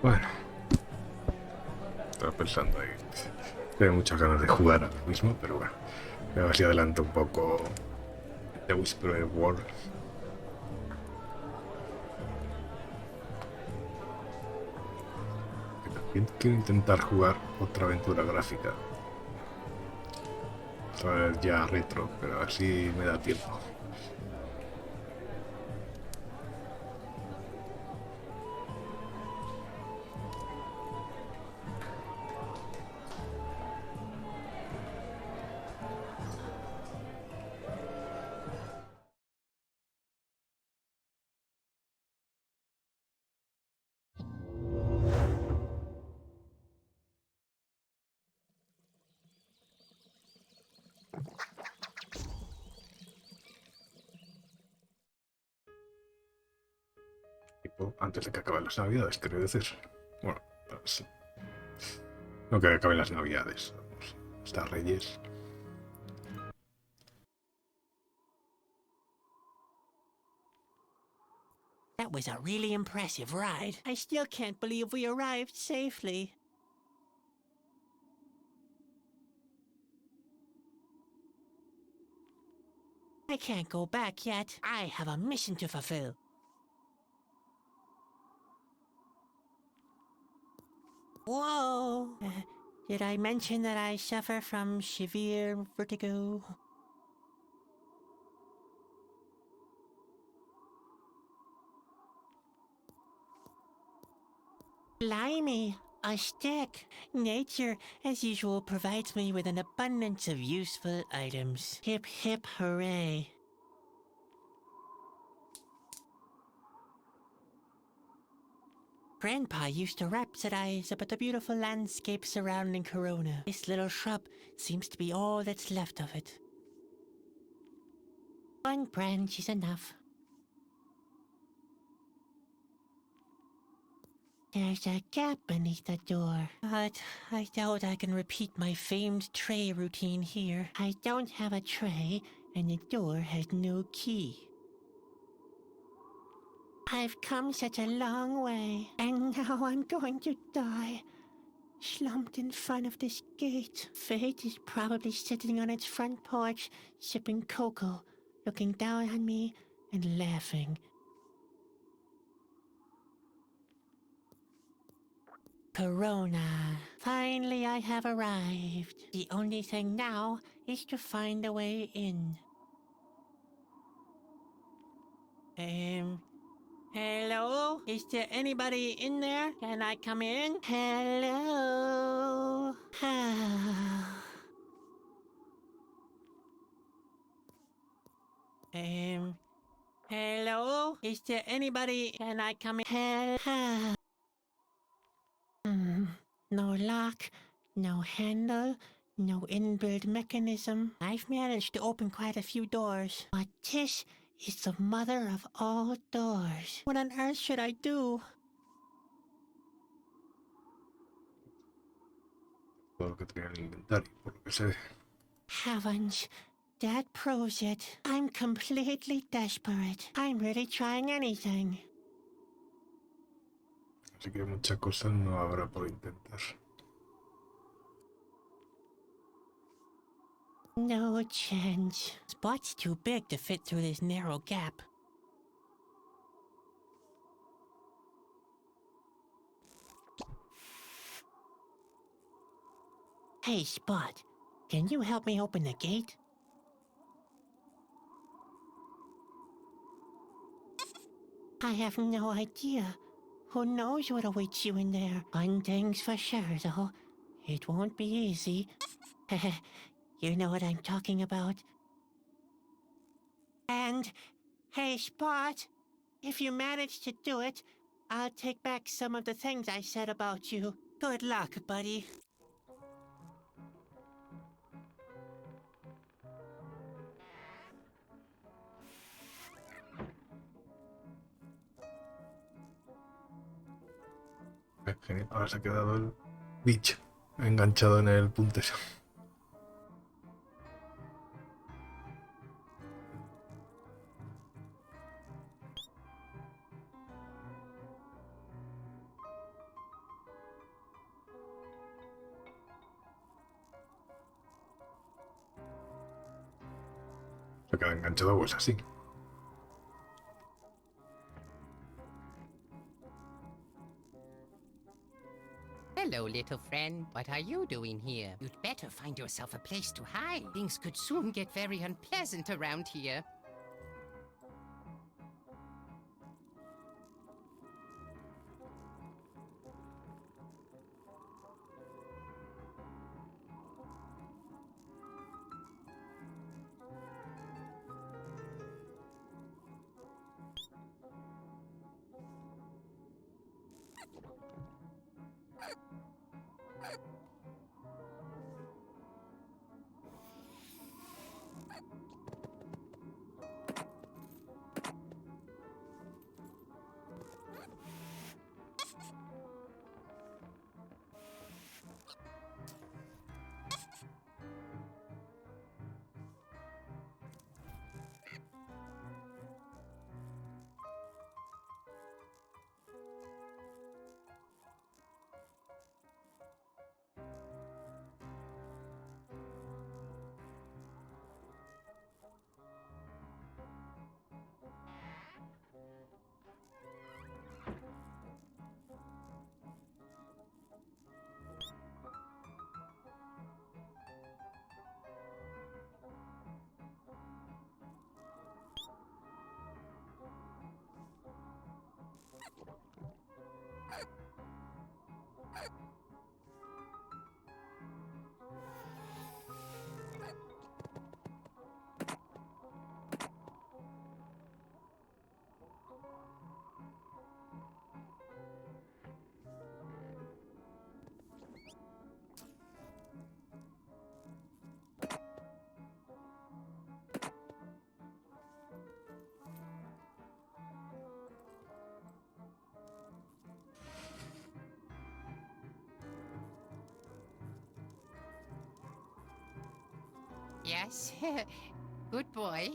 Bueno, estaba pensando ahí. Tengo muchas ganas de jugar ahora mismo, pero bueno. Voy a ver si adelanto un poco The Whisper World. Que también quiero intentar jugar otra aventura gráfica. Otra vez ya retro, pero a ver si me da tiempo. Tipo, antes de que acaben las navidades, quiero decir. Bueno, pues, no que acaben las navidades. Hasta Reyes. That was a really impressive ride. I still can't believe we arrived safely. I can't go back yet. I have a mission to fulfill. Whoa! Did I mention that I suffer from severe vertigo? Blimey! A stick! Nature, as usual, provides me with an abundance of useful items. Hip hip hooray. Grandpa used to rhapsodize about the beautiful landscape surrounding Corona. This little shrub seems to be all that's left of it. One branch is enough. There's a gap beneath the door, but I doubt I can repeat my famed tray routine here. I don't have a tray, and the door has no key. I've come such a long way, and now I'm going to die. Slumped in front of this gate. Fate is probably sitting on its front porch, sipping cocoa, looking down on me and laughing. Corona. Finally, I have arrived. The only thing now is to find a way in. Hello? Is there anybody in there? Can I come in? Hello? Hello? Is there anybody? Can I come in? Hello? No lock, no handle, no inbuilt mechanism. I've managed to open quite a few doors, but this is the mother of all doors. What on earth should I do? Todo lo que tenía en el inventario, por lo que sé. Heavens, that proves it. I'm completely desperate. I'm really trying anything. Así que muchas cosas no habrá por intentar. No chance. Spot's too big to fit through this narrow gap. Hey, Spot, can you help me open the gate? I have no idea. Who knows what awaits you in there? One thing's for sure, though. It won't be easy. You know what I'm talking about. And, hey, Spot, if you manage to do it, I'll take back some of the things I said about you. Good luck, buddy. Genial. Ahora se ha quedado el bicho enganchado en el puntero. queda enganchado, pues así. Hello, little friend. What are you doing here? You'd better find yourself a place to hide. Things could soon get very unpleasant around here. Yes? Good boy.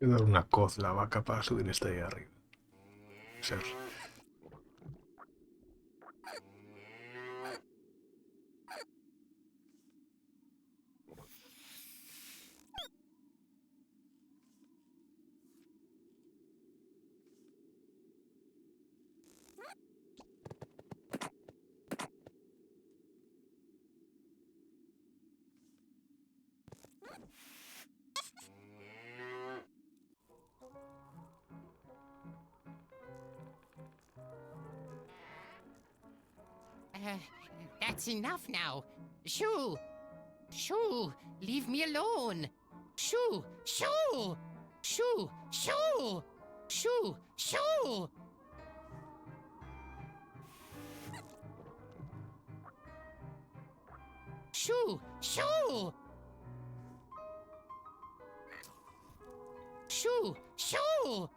Voy a dar una coz la vaca para subir esta ahí arriba. Ser. That's enough now. Shoo! Shoo! Leave me alone! Shoo! Shoo! Shoo! Shoo! Shoo! Shoo! Shoo! Shoo! Shoo! Shoo!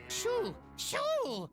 Shoo! Shoo!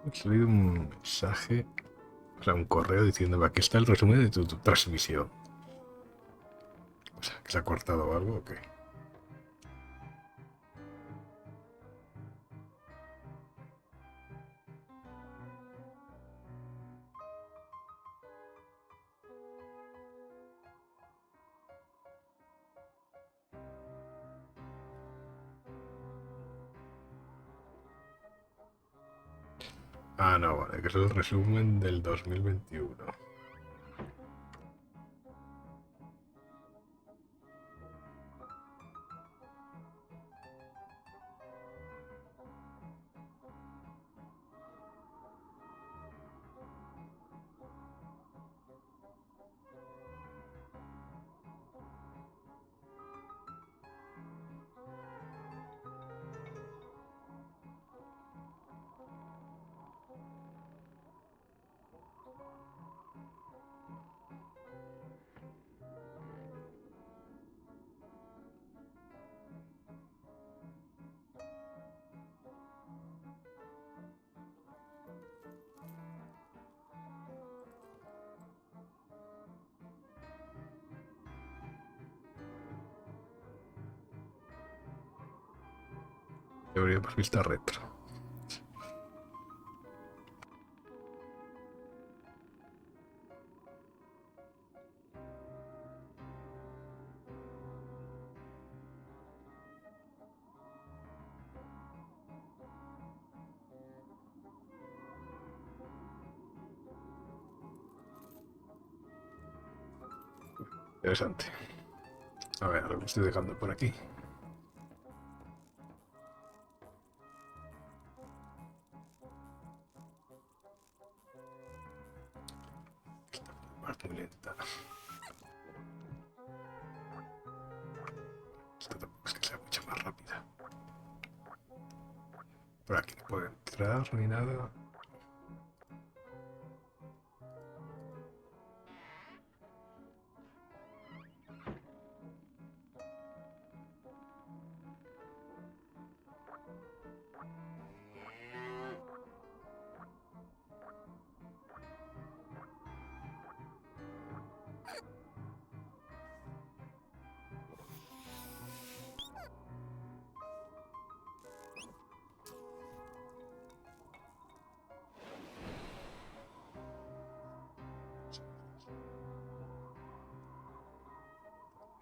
He recibido un mensaje sea, un correo diciéndome aquí está el resumen de tu transmisión. O sea, ¿que se ha cortado algo o qué? Ah, no, vale, que es el resumen del 2021. Deberíamos vista retro. Interesante. A ver, lo estoy dejando por aquí. Parte muy lenta. Esta tampoco es que sea mucho más rápida. Por aquí no puedo entrar ni nada.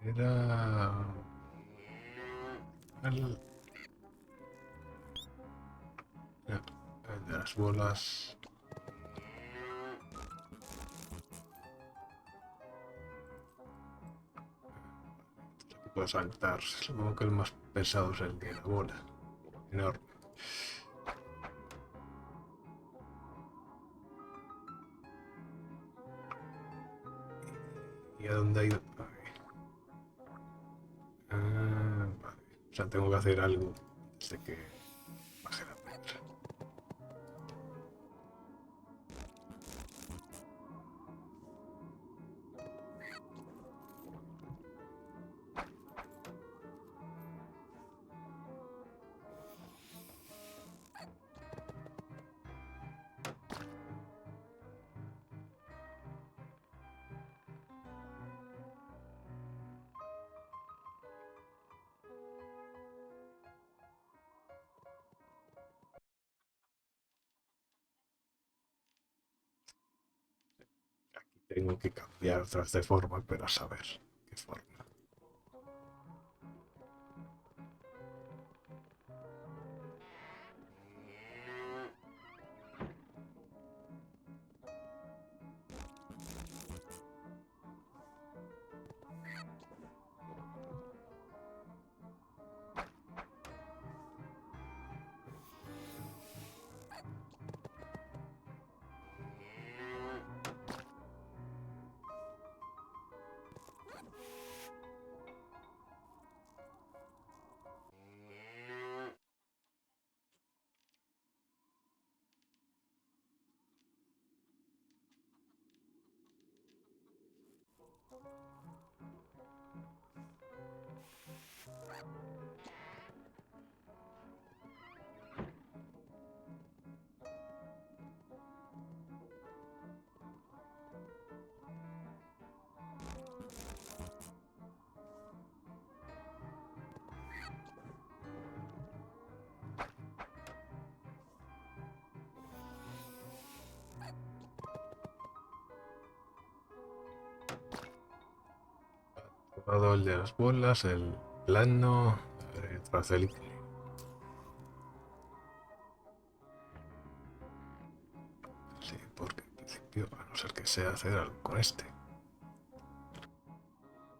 Era... El... el de las bolas. Aquí puedo saltar. Supongo que el más pesado es el de la bola. Enorme. ¿Y a dónde ha ido? Vale. O sea, tengo que hacer algo desde que baje la primera. Tengo que cambiar otras de forma, pero a saber qué forma. Todo el de las bolas, el plano, tras el... Sí, porque en principio, a no ser que sea hacer algo con este.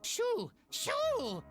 Shoo! Shoo!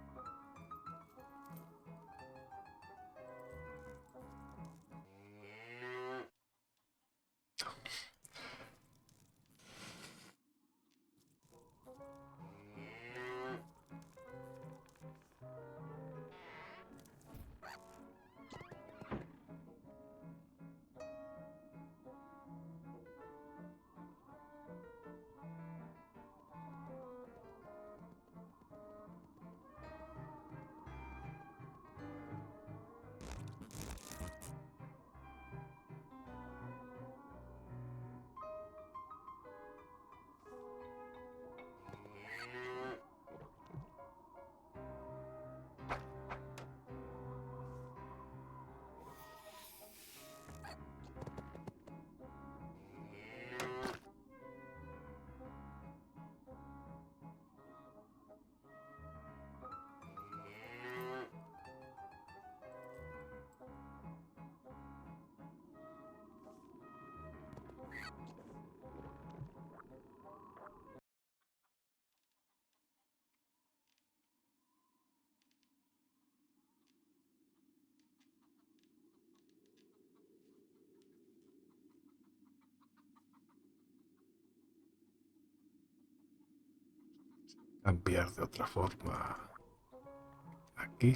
Cambiar de otra forma aquí.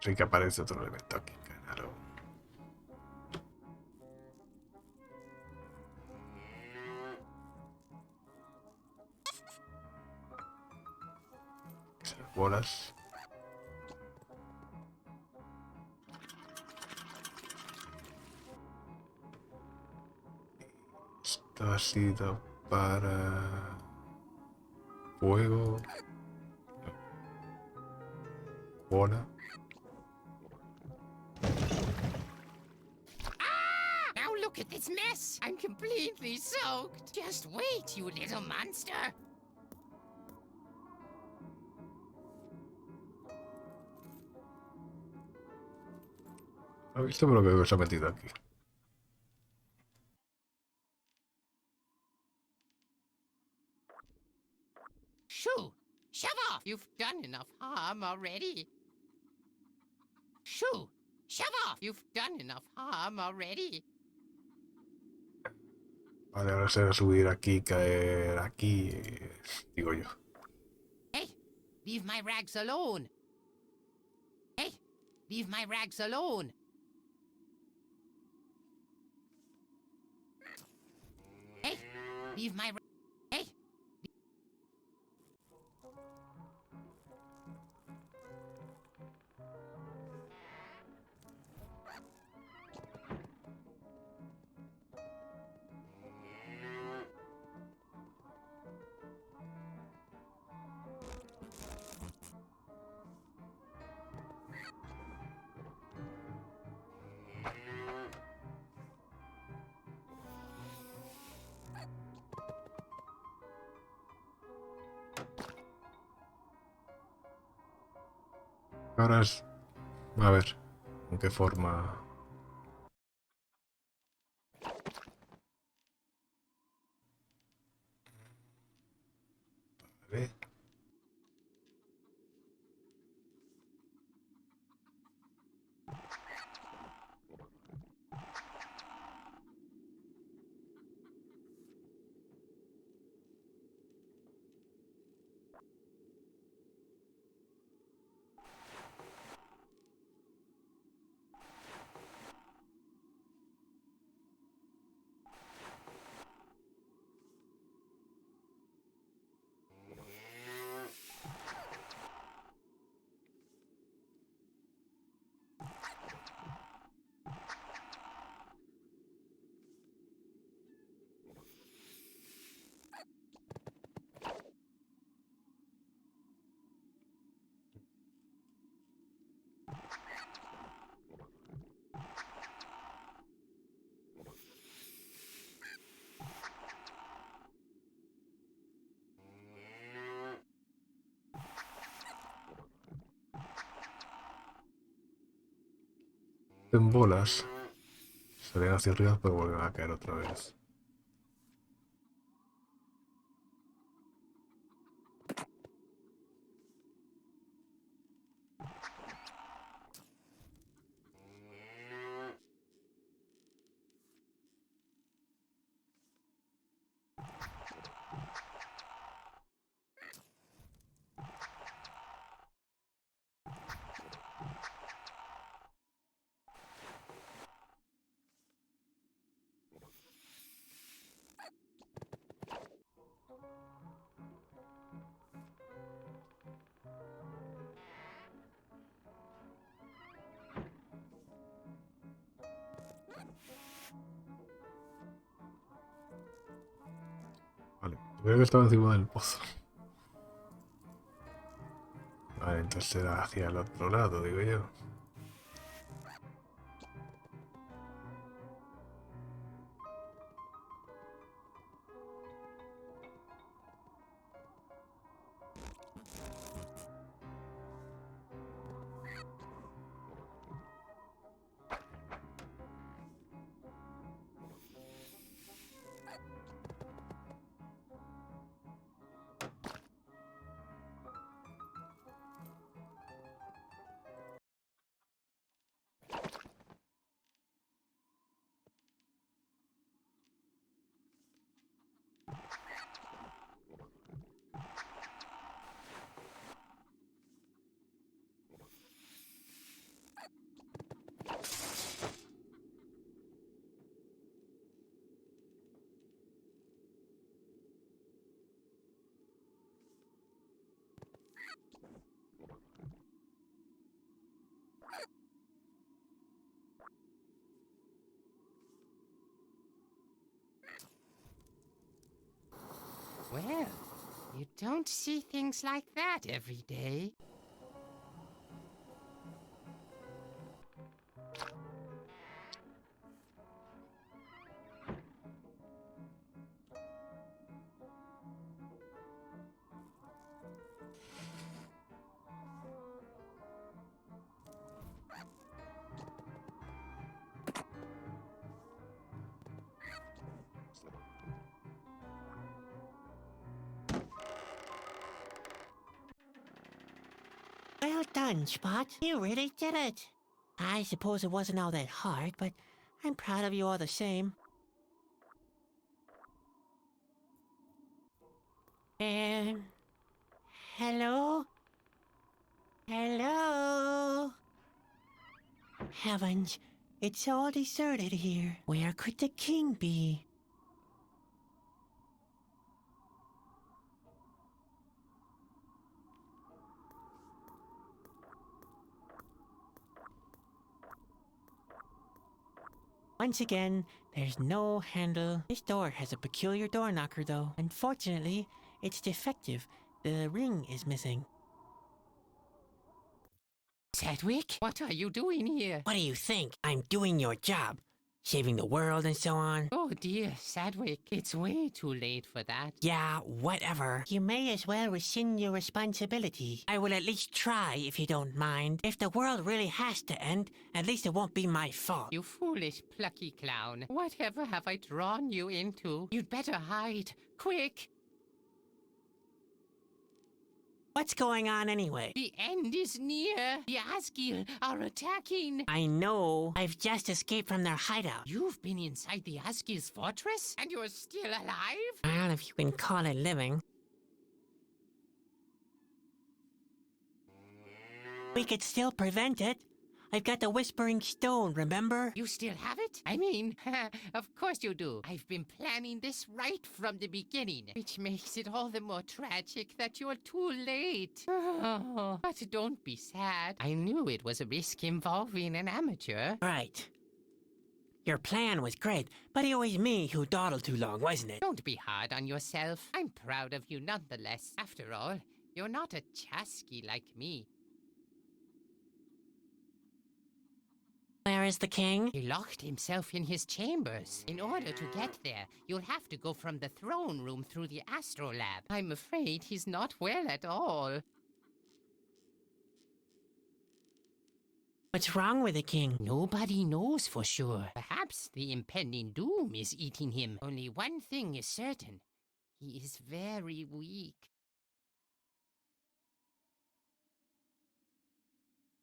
Sí que aparece otro elemento aquí, claro. Esas bolas. Esto ha sido para fuego. Bola. Now look at this mess! I'm completely soaked! Just wait, you little monster! ¿Lo he visto? Pero creo que se ha metido aquí. Shoo! Shove off! You've done enough harm already. Shoo! Shove off! You've done enough harm already. Vale, ahora será subir aquí, caer aquí. Digo yo. Hey! Leave my rags alone! Hey! Leave my rags alone! Hey! Leave my ra- Hey! Ahora es... A ver, ¿en qué forma? Vale. en bolas. Salen hacia arriba, pero vuelven a caer otra vez. Vale, creo que estaba encima del pozo. Vale, entonces será hacia el otro lado, digo yo. Well, you don't see things like that every day. Well done, Spot. You really did it. I suppose it wasn't all that hard, but I'm proud of you all the same. And... hello? Hello? Heavens, it's all deserted here. Where could the king be? Once again, there's no handle. This door has a peculiar door knocker, though. Unfortunately, it's defective. The ring is missing. Sedgwick, what are you doing here? What do you think? I'm doing your job. Saving the world and so on. Oh dear, Sedgwick, it's way too late for that. Yeah, whatever. You may as well rescind your responsibility. I will at least try, if you don't mind. If the world really has to end, at least it won't be my fault. You foolish, plucky clown. Whatever have I drawn you into? You'd better hide. Quick! What's going on anyway? The end is near. The Asgil are attacking. I know. I've just escaped from their hideout. You've been inside the Asgil's fortress? And you're still alive? Well, if you can call it living. We could still prevent it. I've got the Whispering Stone, remember? You still have it? I mean, of course you do. I've been planning this right from the beginning, which makes it all the more tragic that you're too late. Oh, but don't be sad. I knew it was a risk involving an amateur. Right. Your plan was great, but it was me who dawdled too long, wasn't it? Don't be hard on yourself. I'm proud of you nonetheless. After all, you're not a chasky like me. Where is the king? He locked himself in his chambers. In order to get there, you'll have to go from the throne room through the astrolab. I'm afraid he's not well at all. What's wrong with the king? Nobody knows for sure. Perhaps the impending doom is eating him. Only one thing is certain. He is very weak.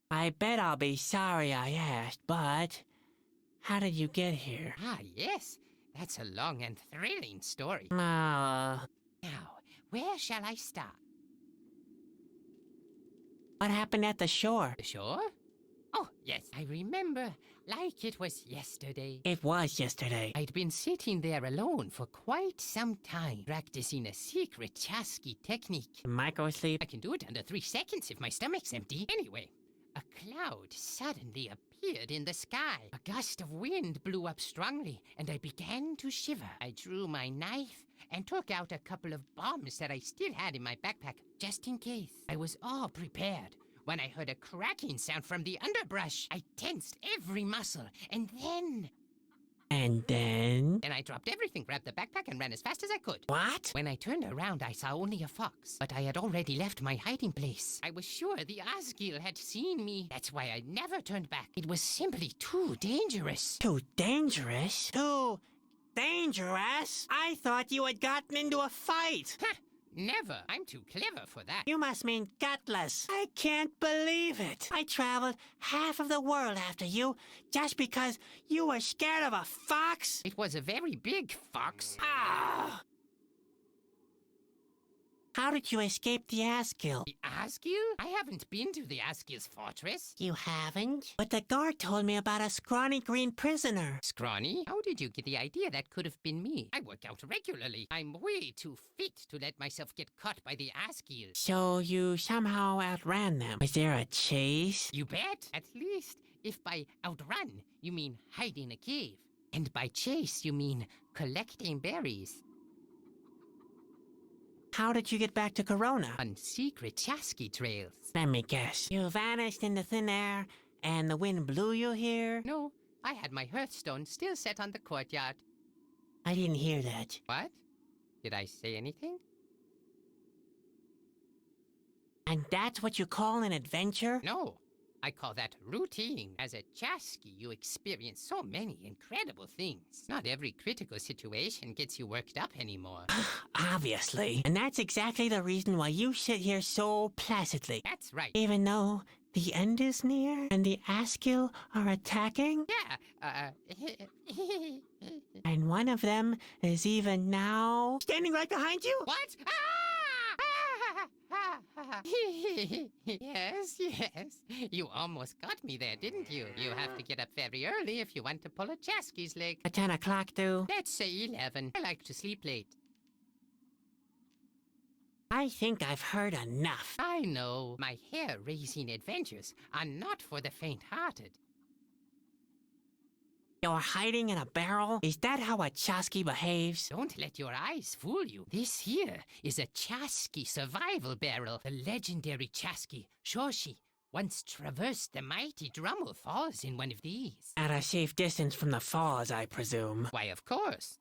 I bet I'll be sorry I asked, but how did you get here? Ah, yes. That's a long and thrilling story. Now, Where shall I start? what happened at the shore? The shore? Oh, yes, I remember. Like it was yesterday. It was yesterday. I'd been sitting there alone for quite some time, practicing a secret Chasky technique. Microsleep? I can do it under 3 seconds if my stomach's empty. Anyway, a cloud suddenly appeared in the sky. A gust of wind blew up strongly, and I began to shiver. I drew my knife and took out a couple of bombs that I still had in my backpack, just in case. I was all prepared when I heard a cracking sound from the underbrush. I tensed every muscle, and then I dropped everything, grabbed the backpack, and ran as fast as I could. What? When I turned around, I saw only a fox, but I had already left my hiding place. I was sure the Asgil had seen me. That's why I never turned back. It was simply too dangerous. Too dangerous? Too dangerous? I thought you had gotten into a fight. Ha! Never. I'm too clever for that. You must mean gutless. I can't believe it. I traveled half of the world after you just because you were scared of a fox? It was a very big fox. Ah! How did you escape the Asgil? The Asgil? I haven't been to the Asgil's fortress. You haven't? But the guard told me about a scrawny green prisoner. Scrawny? How did you get the idea that could have been me? I work out regularly. I'm way too fit to let myself get caught by the Asgil. So you somehow outran them. Was there a chase? You bet. At least if by outrun you mean hide in a cave. And by chase you mean collecting berries. How did you get back to Corona? On secret Chasky trails. Let me guess. You vanished into thin air, and the wind blew you here? No, I had my hearthstone still set on the courtyard. I didn't hear that. What? Did I say anything? And that's what you call an adventure? No, I call that routine. As a Chasky, you experience so many incredible things. Not every critical situation gets you worked up anymore. Obviously. And that's exactly the reason why you sit here so placidly. That's right. Even though the end is near and the Asgil are attacking? Yeah, And one of them is even now standing right behind you? What? Yes, yes. You almost got me there, didn't you? You have to get up very early if you want to pull a Chasky's leg. At 10 o'clock, do? Let's say 11. I like to sleep late. I think I've heard enough. I know. My hair-raising adventures are not for the faint-hearted. You're hiding in a barrel? Is that how a Chasky behaves? Don't let your eyes fool you. This here is a Chasky survival barrel. The legendary Chasky, Shoshi, once traversed the mighty Drummel Falls in one of these. At a safe distance from the falls, I presume. Why, of course.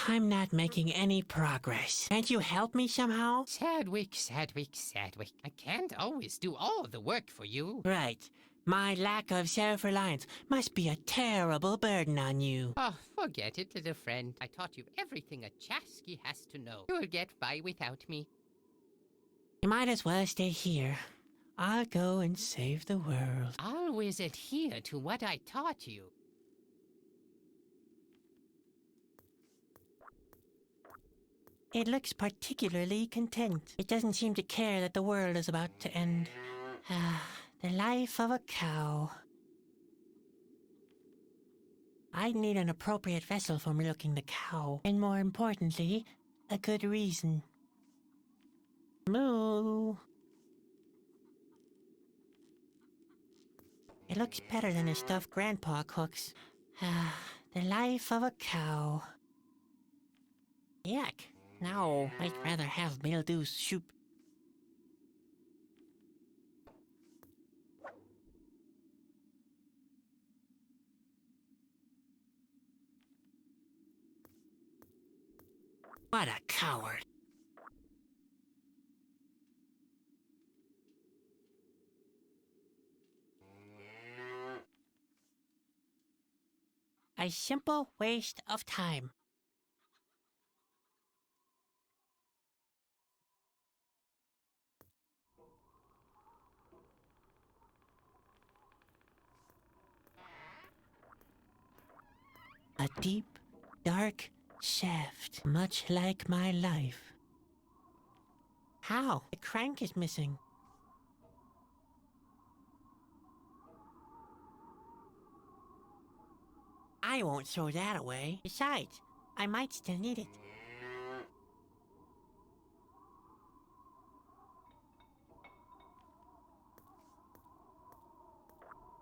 I'm not making any progress. Can't you help me somehow? Sadwick, Sadwick, Sadwick. I can't always do all the work for you. Right. My lack of self-reliance must be a terrible burden on you. Oh, forget it, little friend. I taught you everything a Chasky has to know. You'll get by without me. You might as well stay here. I'll go and save the world. Always adhere to what I taught you. It looks particularly content. It doesn't seem to care that the world is about to end. The life of a cow. I'd need an appropriate vessel for milking the cow. And more importantly, a good reason. Moo. It looks better than the stuff Grandpa cooks. The life of a cow. Yuck. No, I'd rather have mildew soup. What a coward. A simple waste of time. A deep, dark shaft, much like my life. How? The crank is missing. I won't throw that away. Besides, I might still need it.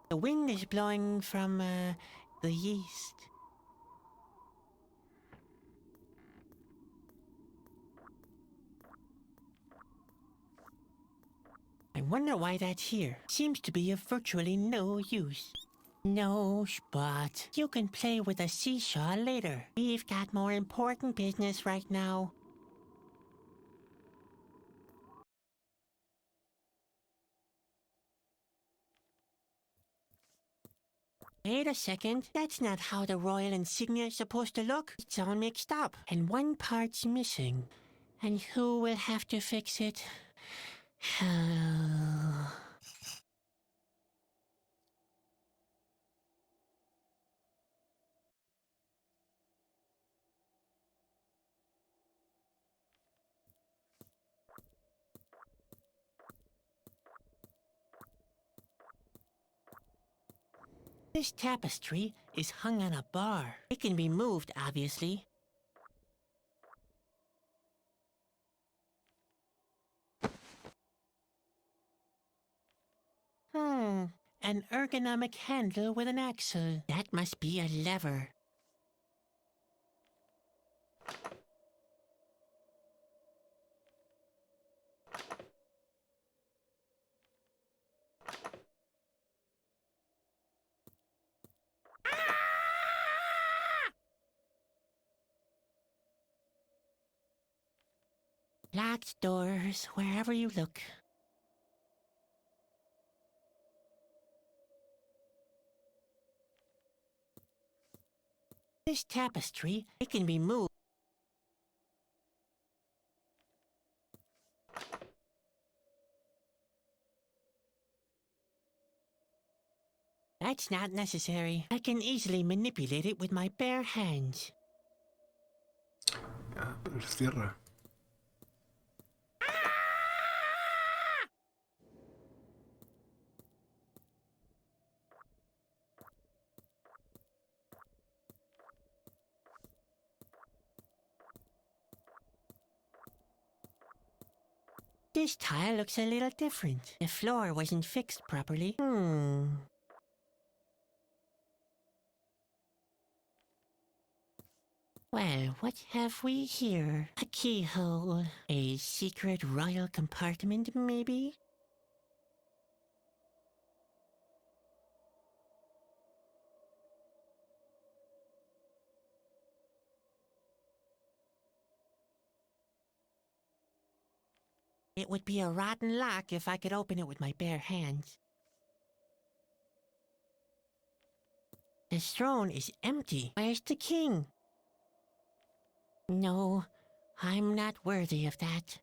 The wind is blowing from, the east. I wonder why that's here. Seems to be of virtually no use. No, Spot. You can play with a seesaw later. We've got more important business right now. Wait a second. That's not how the royal insignia is supposed to look. It's all mixed up, and one part's missing. And who will have to fix it? This tapestry is hung on a bar. It can be moved, obviously. An ergonomic handle with an axle. That must be a lever. Locked doors wherever you look. This tapestry, it can be moved. That's not necessary. I can easily manipulate it with my bare hands. Ah, pero se cierra. This tile looks a little different. The floor wasn't fixed properly. Well, what have we here? A keyhole. A secret royal compartment, maybe? It would be a rotten lock if I could open it with my bare hands. The throne is empty. Where's the king? No, I'm not worthy of that.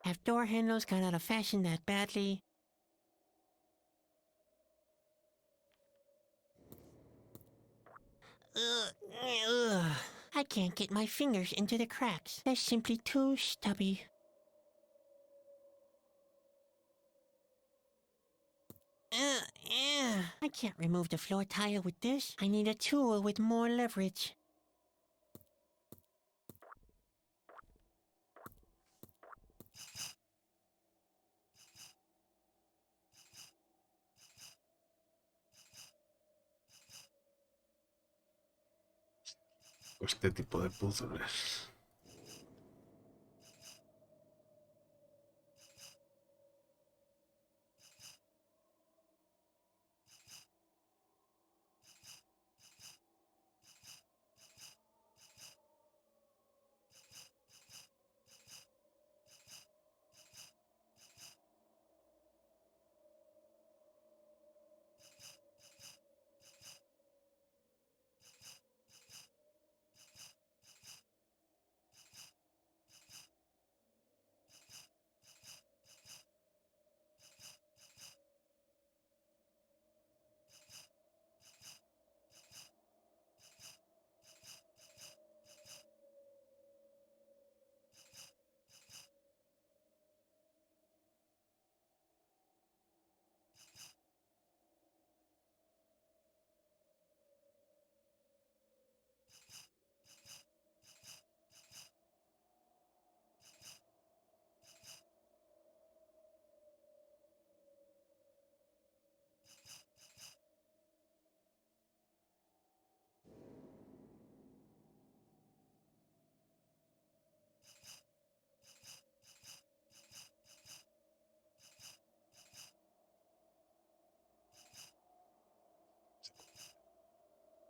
Have door handles gone out of fashion that badly? Ugh. I can't get my fingers into the cracks. They're simply too stubby. I can't remove the floor tile with this. I need a tool with more leverage. Este tipo de puzzles.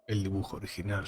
el dibujo original.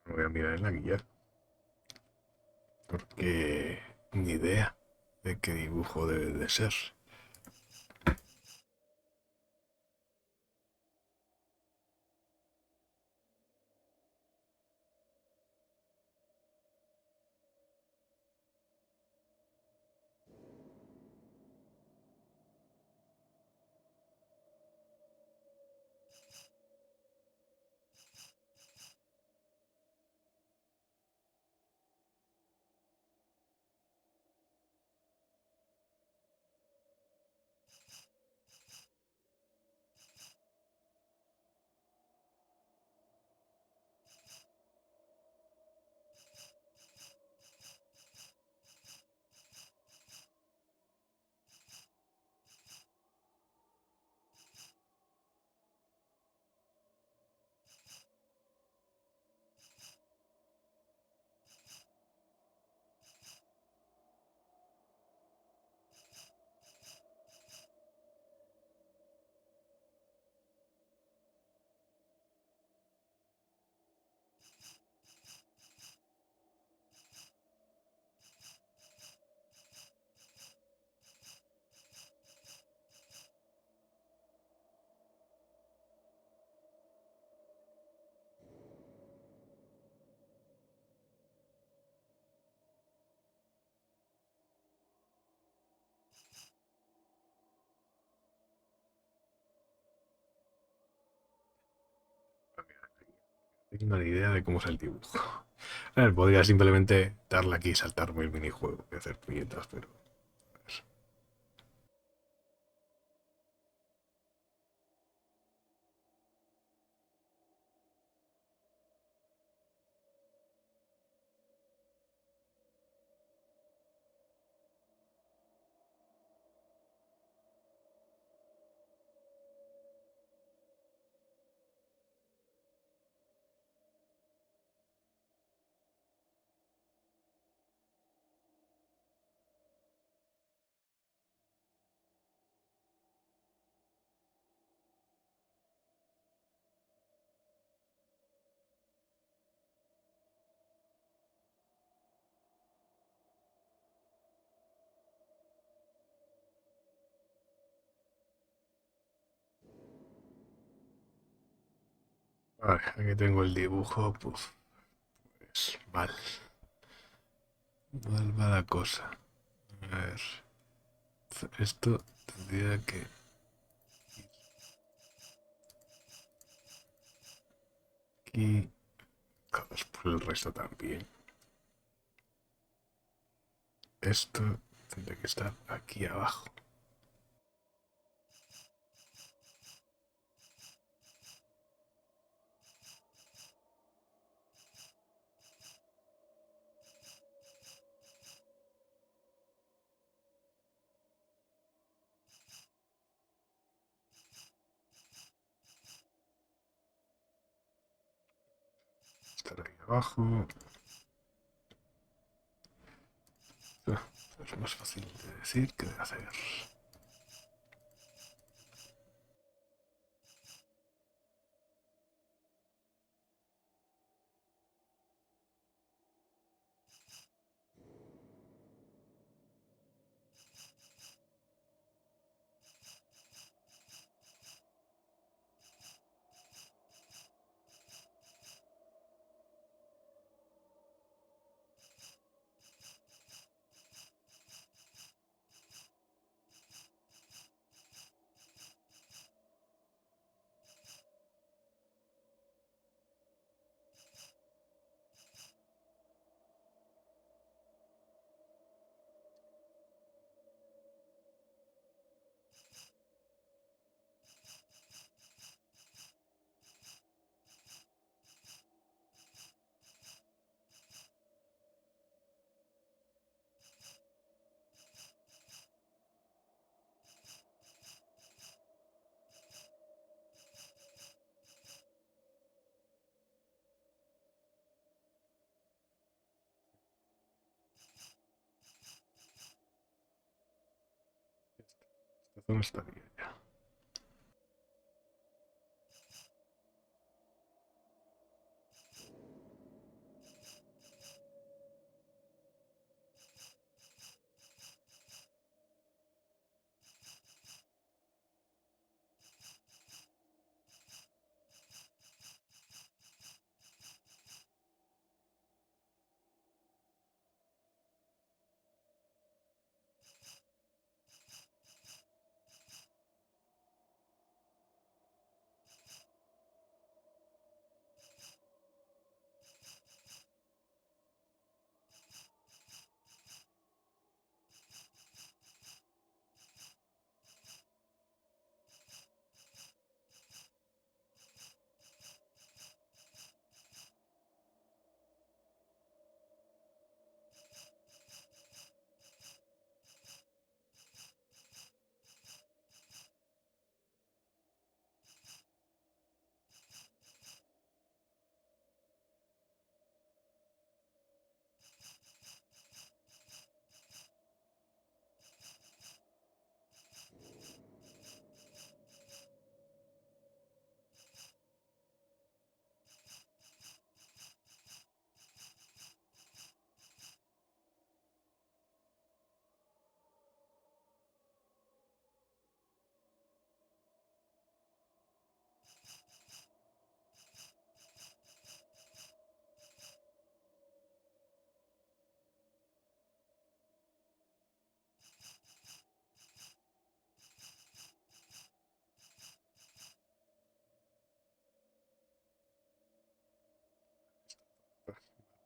Lo voy a mirar en la guía. Porque ni idea de qué dibujo debe de ser. No tengo ni idea de cómo es el dibujo. A ver, podría simplemente darle aquí y saltarme el minijuego y hacer puñetas, pero... Vale, aquí tengo el dibujo, pues mal. Mal va la cosa. A ver, esto tendría que... Aquí... Joder, por el resto también. Esto tendría que estar aquí abajo. abajo. Es más fácil de decir que de hacer. Esta zona estaría ya.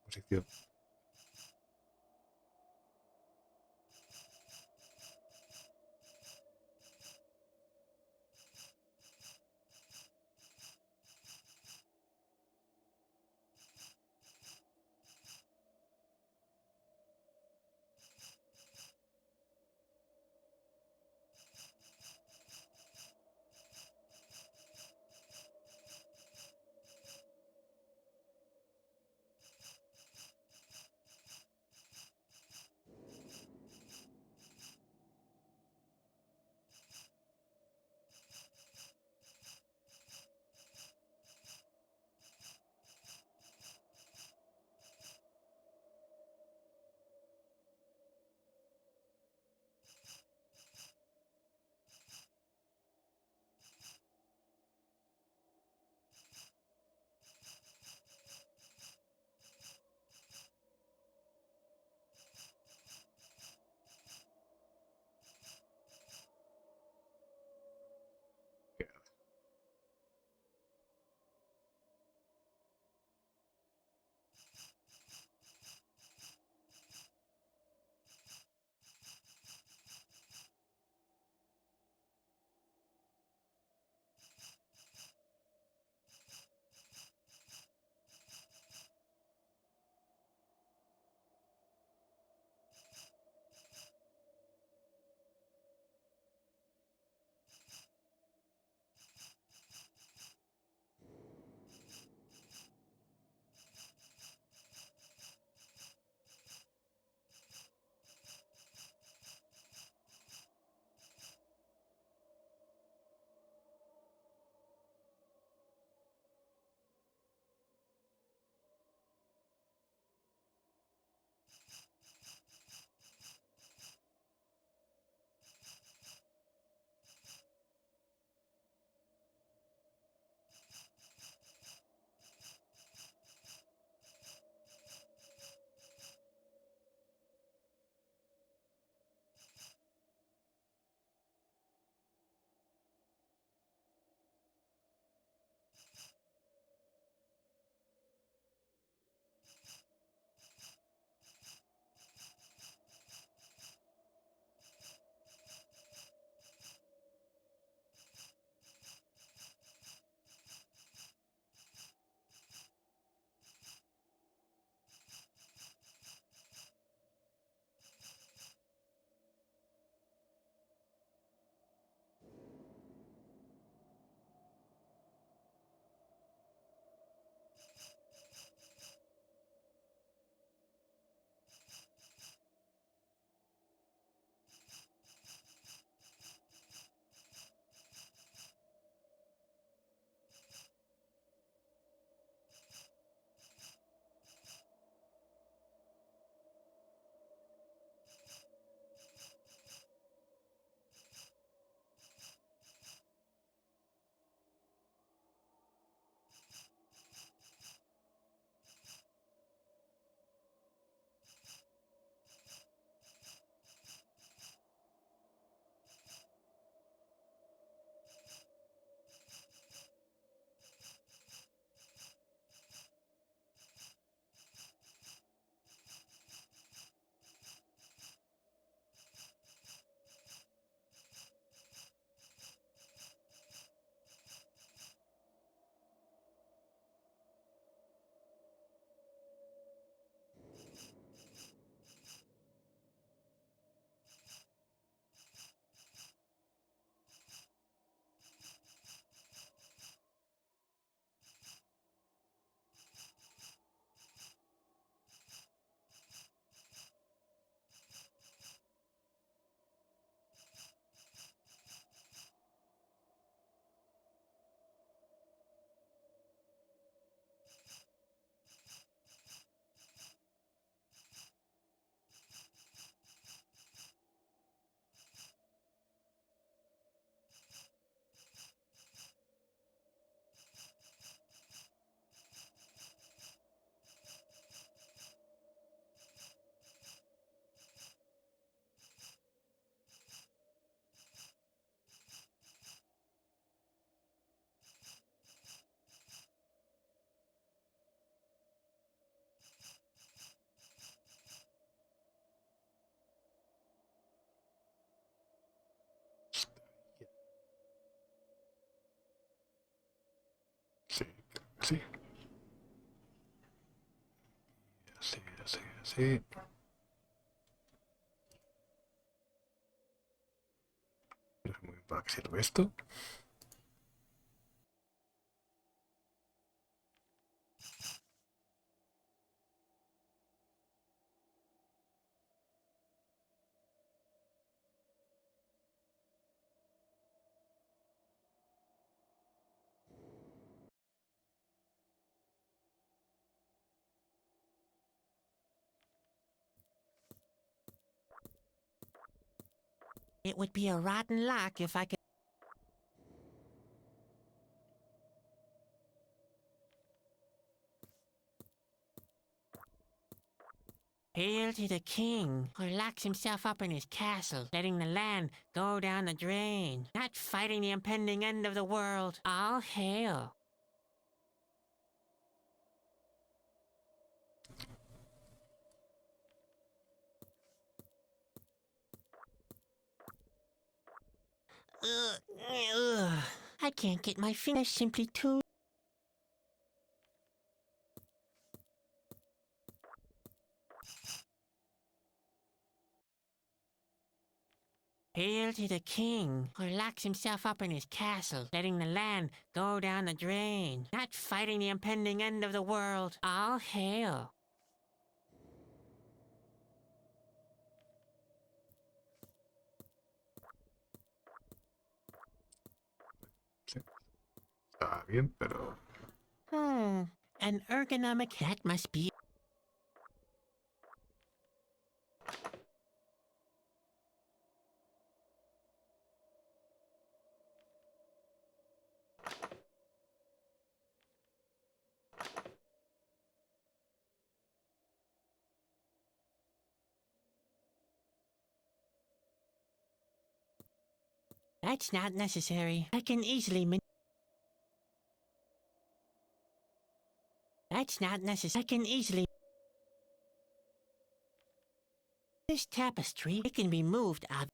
Posición. Así. Así, así, así. No sé muy bien para qué sirve esto. It would be a rotten luck if I could. Hail to the king, who locks himself up in his castle, letting the land go down the drain, not fighting the impending end of the world. All hail. Ugh. I can't get my fingers simply too. Hail to the king, who locks himself up in his castle, letting the land go down the drain, not fighting the impending end of the world. All hail. Sí, está bien, pero... An ergonomic that must be. That's not necessary. I can easily That's not necessary. I can easily. This tapestry, it can be moved out.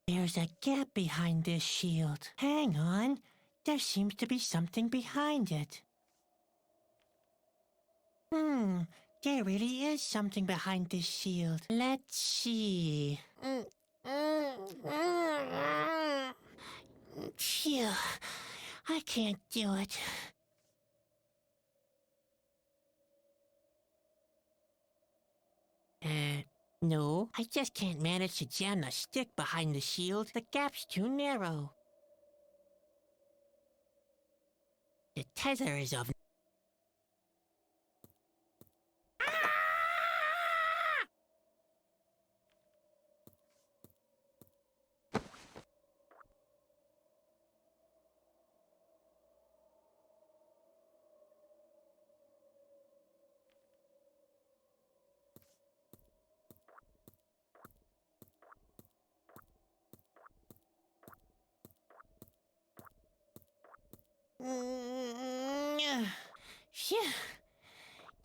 There's a gap behind this shield. Hang on. There seems to be something behind it. There really is something behind this shield. Let's see. Phew. I can't do it. No. I just can't manage to jam the stick behind the shield. The gap's too narrow. The tether is of. Phew.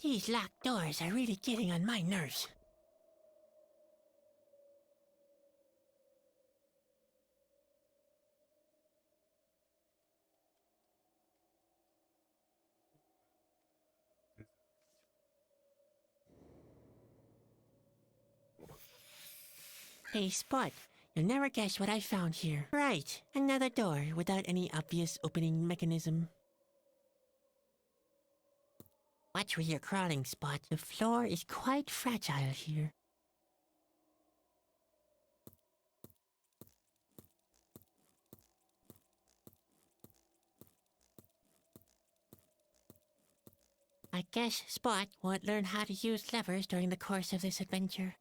These locked doors are really getting on my nerves. Hey, Spot, you'll never guess what I found here. Right, another door without any obvious opening mechanism. Watch where you're crawling, Spot. The floor is quite fragile here. I guess Spot won't learn how to use levers during the course of this adventure.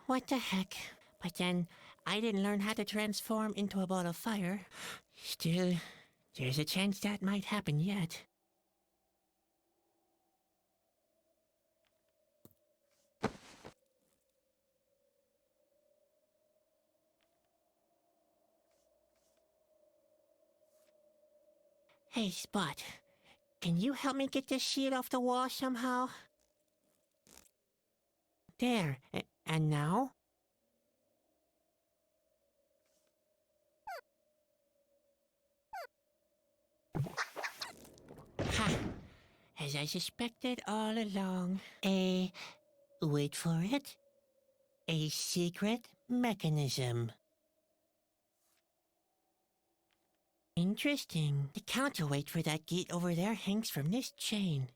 What the heck? But then, I didn't learn how to transform into a ball of fire. Still, there's a chance that might happen yet. Hey, Spot. Can you help me get this sheet off the wall somehow? There. And now? As I suspected all along, wait for it, a secret mechanism. Interesting. The counterweight for that gate over there hangs from this chain.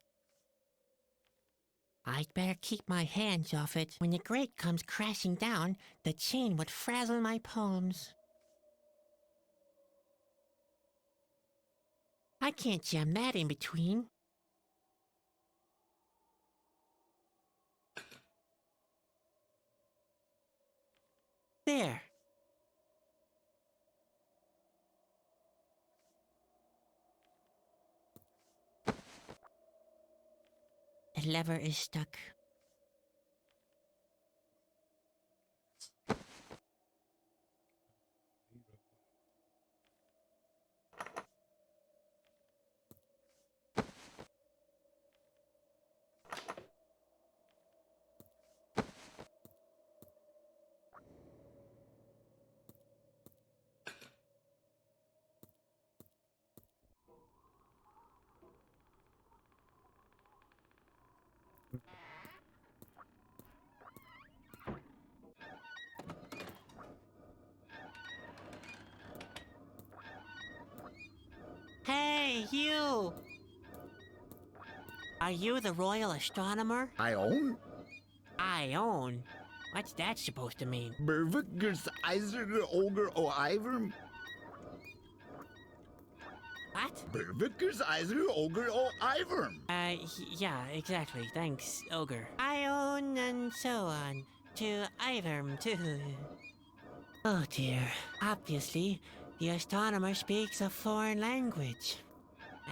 I'd better keep my hands off it. When the grate comes crashing down, the chain would frazzle my palms. I can't jam that in between. There. The lever is stuck. Hey, you! Are you the royal astronomer? I own I own. What's that supposed to mean? Bervikers Eiser Ogre O Iver. What? Bervikers Eiser Ogre O Iver. Yeah, exactly. Thanks, Ogre. I own and so on. To Iverm, too. Oh dear. Obviously, the astronomer speaks a foreign language.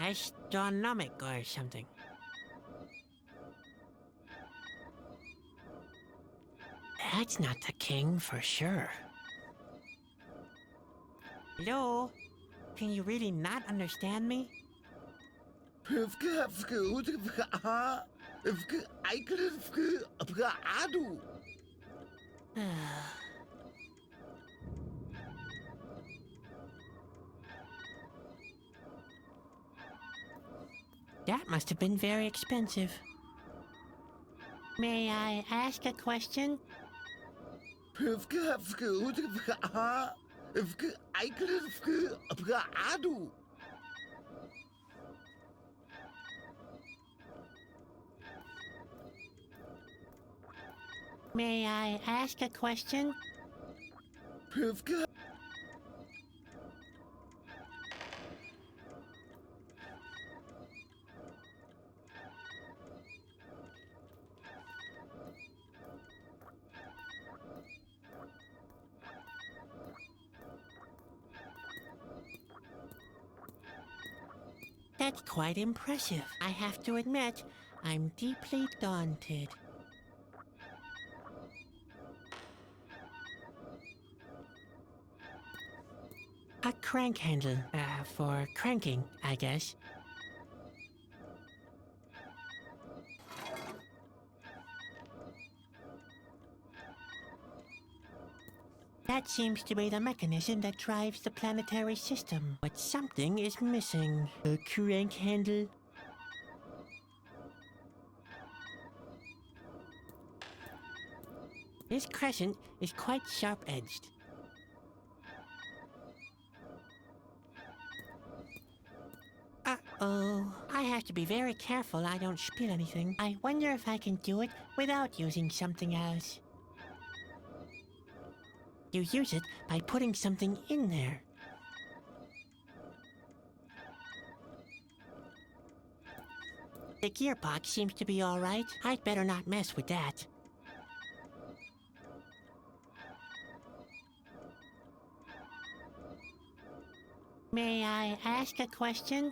Astronomic or something. That's not the king for sure. Hello? Can you really not understand me? That must have been very expensive. May I ask a question? May I ask a question? That's quite impressive. I have to admit, I'm deeply daunted. A crank handle, for cranking, I guess. That seems to be the mechanism that drives the planetary system. But something is missing. A crank handle. This crescent is quite sharp-edged. Uh-oh. I have to be very careful I don't spill anything. I wonder if I can do it without using something else. You use it by putting something in there. The gearbox seems to be all right. I'd better not mess with that. May I ask a question?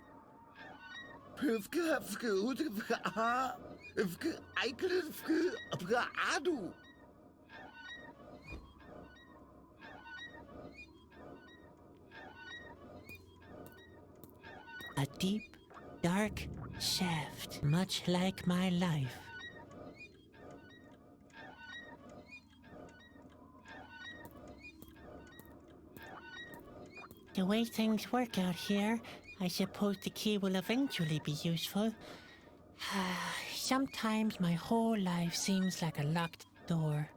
A deep, dark shaft, much like my life. The way things work out here, I suppose the key will eventually be useful. Sometimes my whole life seems like a locked door.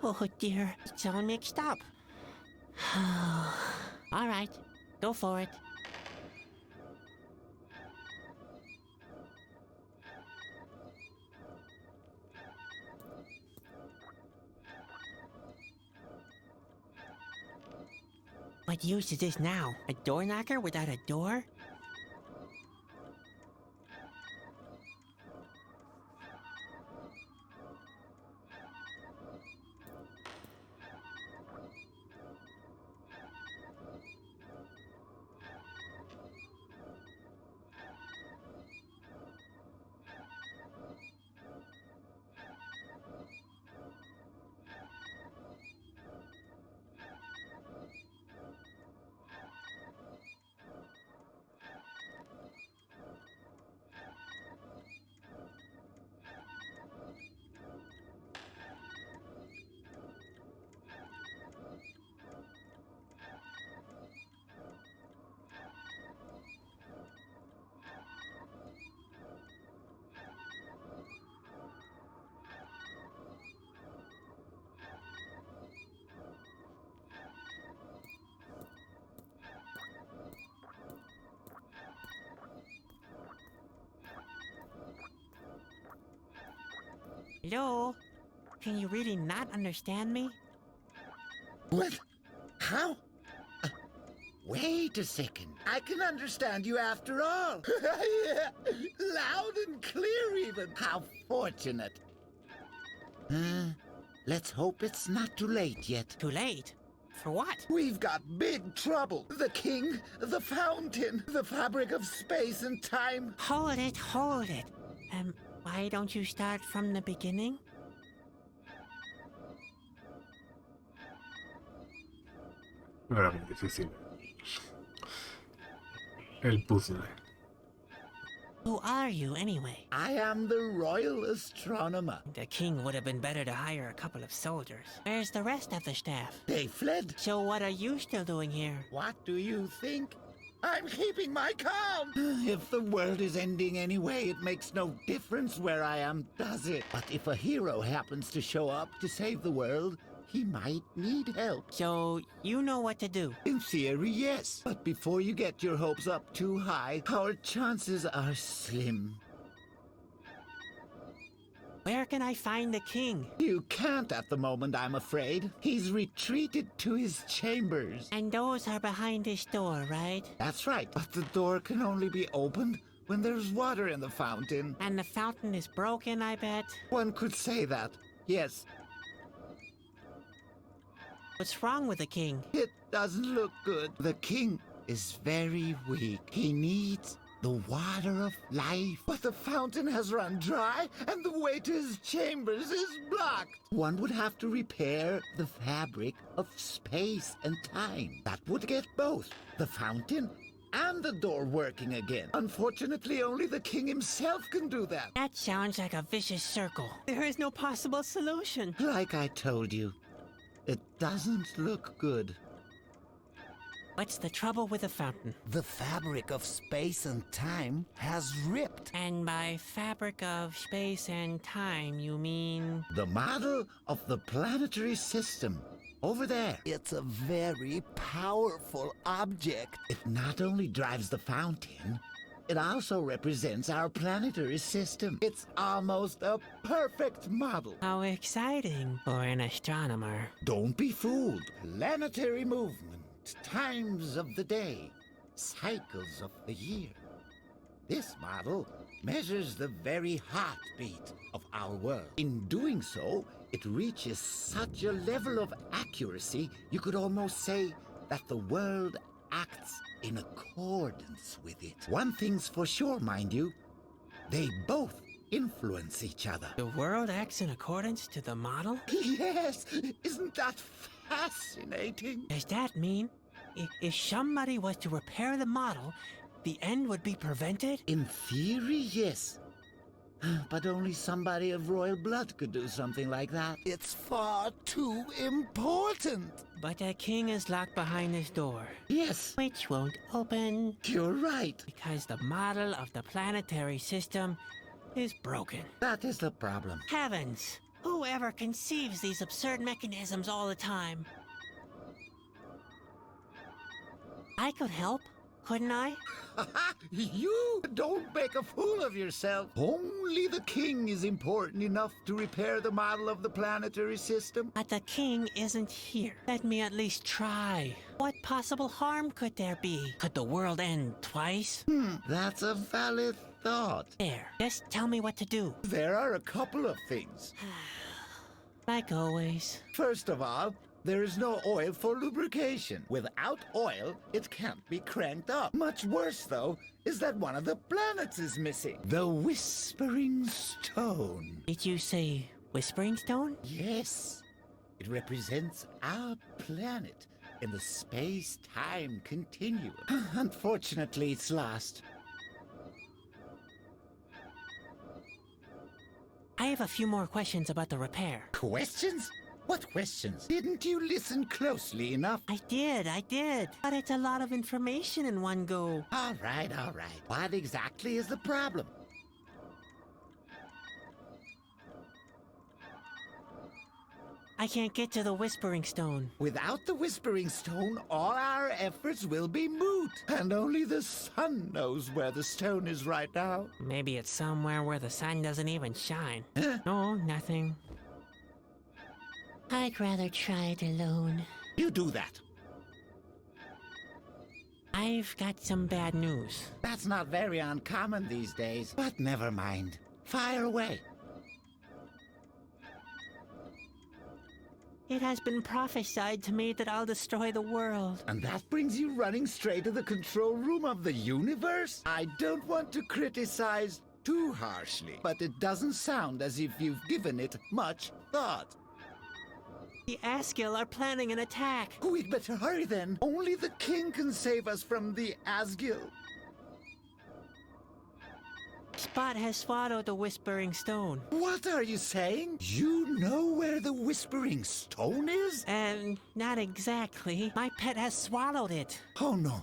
Oh dear, it's all mixed up. All right, go for it. What use is this now? A door knocker without a door? Hello? Can you really not understand me? What? How? Wait a second. I can understand you after all. Loud and clear even. How fortunate. Let's hope it's not too late yet. Too late? For what? We've got big trouble. The king, the fountain, the fabric of space and time. Hold it, hold it. Why don't you start from the beginning? No era muy difícil. El puzzle. Who are you, anyway? I am the royal astronomer. The king would have been better to hire a couple of soldiers. Where's the rest of the staff? They fled. So what are you still doing here? What do you think? I'm keeping my calm. If the world is ending anyway, it makes no difference where I am, does it? But if a hero happens to show up to save the world, he might need help. So you know what to do. In theory, yes. But before you get your hopes up too high, our chances are slim. Where can I find the king? You can't at the moment, I'm afraid. He's retreated to his chambers. And those are behind this door, right? That's right, but the door can only be opened when there's water in the fountain. And the fountain is broken, I bet. One could say that, yes. What's wrong with the king? It doesn't look good. The king is very weak. He needs the water of life. But the fountain has run dry, and the way to his chambers is blocked. One would have to repair the fabric of space and time. That would get both the fountain and the door working again. Unfortunately, only the king himself can do that. That sounds like a vicious circle. There is no possible solution. Like I told you, it doesn't look good. What's the trouble with the fountain? The fabric of space and time has ripped. And by fabric of space and time, you mean... The model of the planetary system, over there. It's a very powerful object. It not only drives the fountain, it also represents our planetary system. It's almost a perfect model. How exciting for an astronomer. Don't be fooled. Planetary movement, times of the day, cycles of the year. This model measures the very heartbeat of our world. In doing so, it reaches such a level of accuracy, you could almost say that the world acts in accordance with it. One thing's for sure, mind you, they both influence each other. The world acts in accordance to the model? Yes, isn't that fascinating? Does that mean if somebody was to repair the model, the end would be prevented? In theory, yes. But only somebody of royal blood could do something like that. It's far too important. But the king is locked behind this door, Yes, which won't open you're right. because the model of the planetary system is broken. That is the problem. Heavens! Whoever conceives these absurd mechanisms all the time? I could help, couldn't I? You don't make a fool of yourself. Only the king is important enough to repair the model of the planetary system. But the king isn't here. Let me at least try. What possible harm could there be? Could the world end twice? That's a valid thought. There, just tell me what to do. There are a couple of things. Like always. First of all, there is no oil for lubrication. Without oil, it can't be cranked up. Much worse, though, is that one of the planets is missing. The Whispering Stone. Did you say Whispering Stone? Yes. It represents our planet in the space-time continuum. Unfortunately, it's lost. I have a few more questions about the repair. Questions? What questions? Didn't you listen closely enough? I did. But it's a lot of information in one go. All right. What exactly is the problem? I can't get to the Whispering Stone. Without the Whispering Stone, all our efforts will be moot. And only the sun knows where the stone is right now. Maybe it's somewhere where the sun doesn't even shine. Huh? No, nothing. I'd rather try it alone. You do that. I've got some bad news. That's not very uncommon these days. But never mind. Fire away. It has been prophesied to me that I'll destroy the world. And that brings you running straight to the control room of the universe? I don't want to criticize too harshly, but it doesn't sound as if you've given it much thought. The Asgil are planning an attack. We'd better hurry then. Only the king can save us from the Asgil. Spot has swallowed the Whispering Stone. What are you saying? You know where the Whispering Stone is? Not exactly. My pet has swallowed it. Oh no.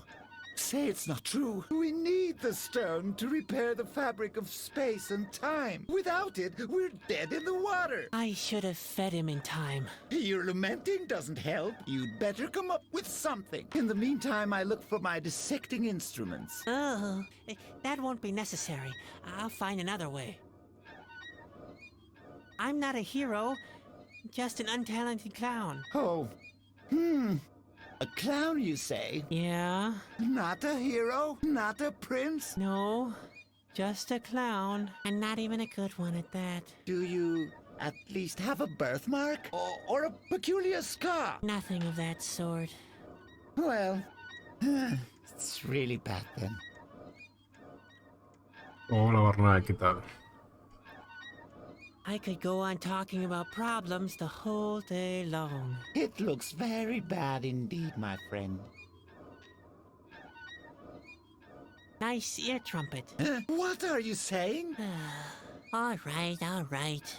Say it's not true. We need the stone to repair the fabric of space and time. Without it, we're dead in the water. I should have fed him in time. Your lamenting doesn't help. You'd better come up with something. In the meantime, I look for my dissecting instruments. Oh, that won't be necessary. I'll find another way. I'm not a hero, just an untalented clown. Oh. A clown, you say? Yeah? Not a hero? Not a prince? No, just a clown. And not even a good one at that. Do you at least have a birthmark? Or a peculiar scar? Nothing of that sort. Well, it's really bad then. Hola Barnay, ¿qué tal? I could go on talking about problems the whole day long. It looks very bad indeed, my friend. Nice ear trumpet. What are you saying? All right.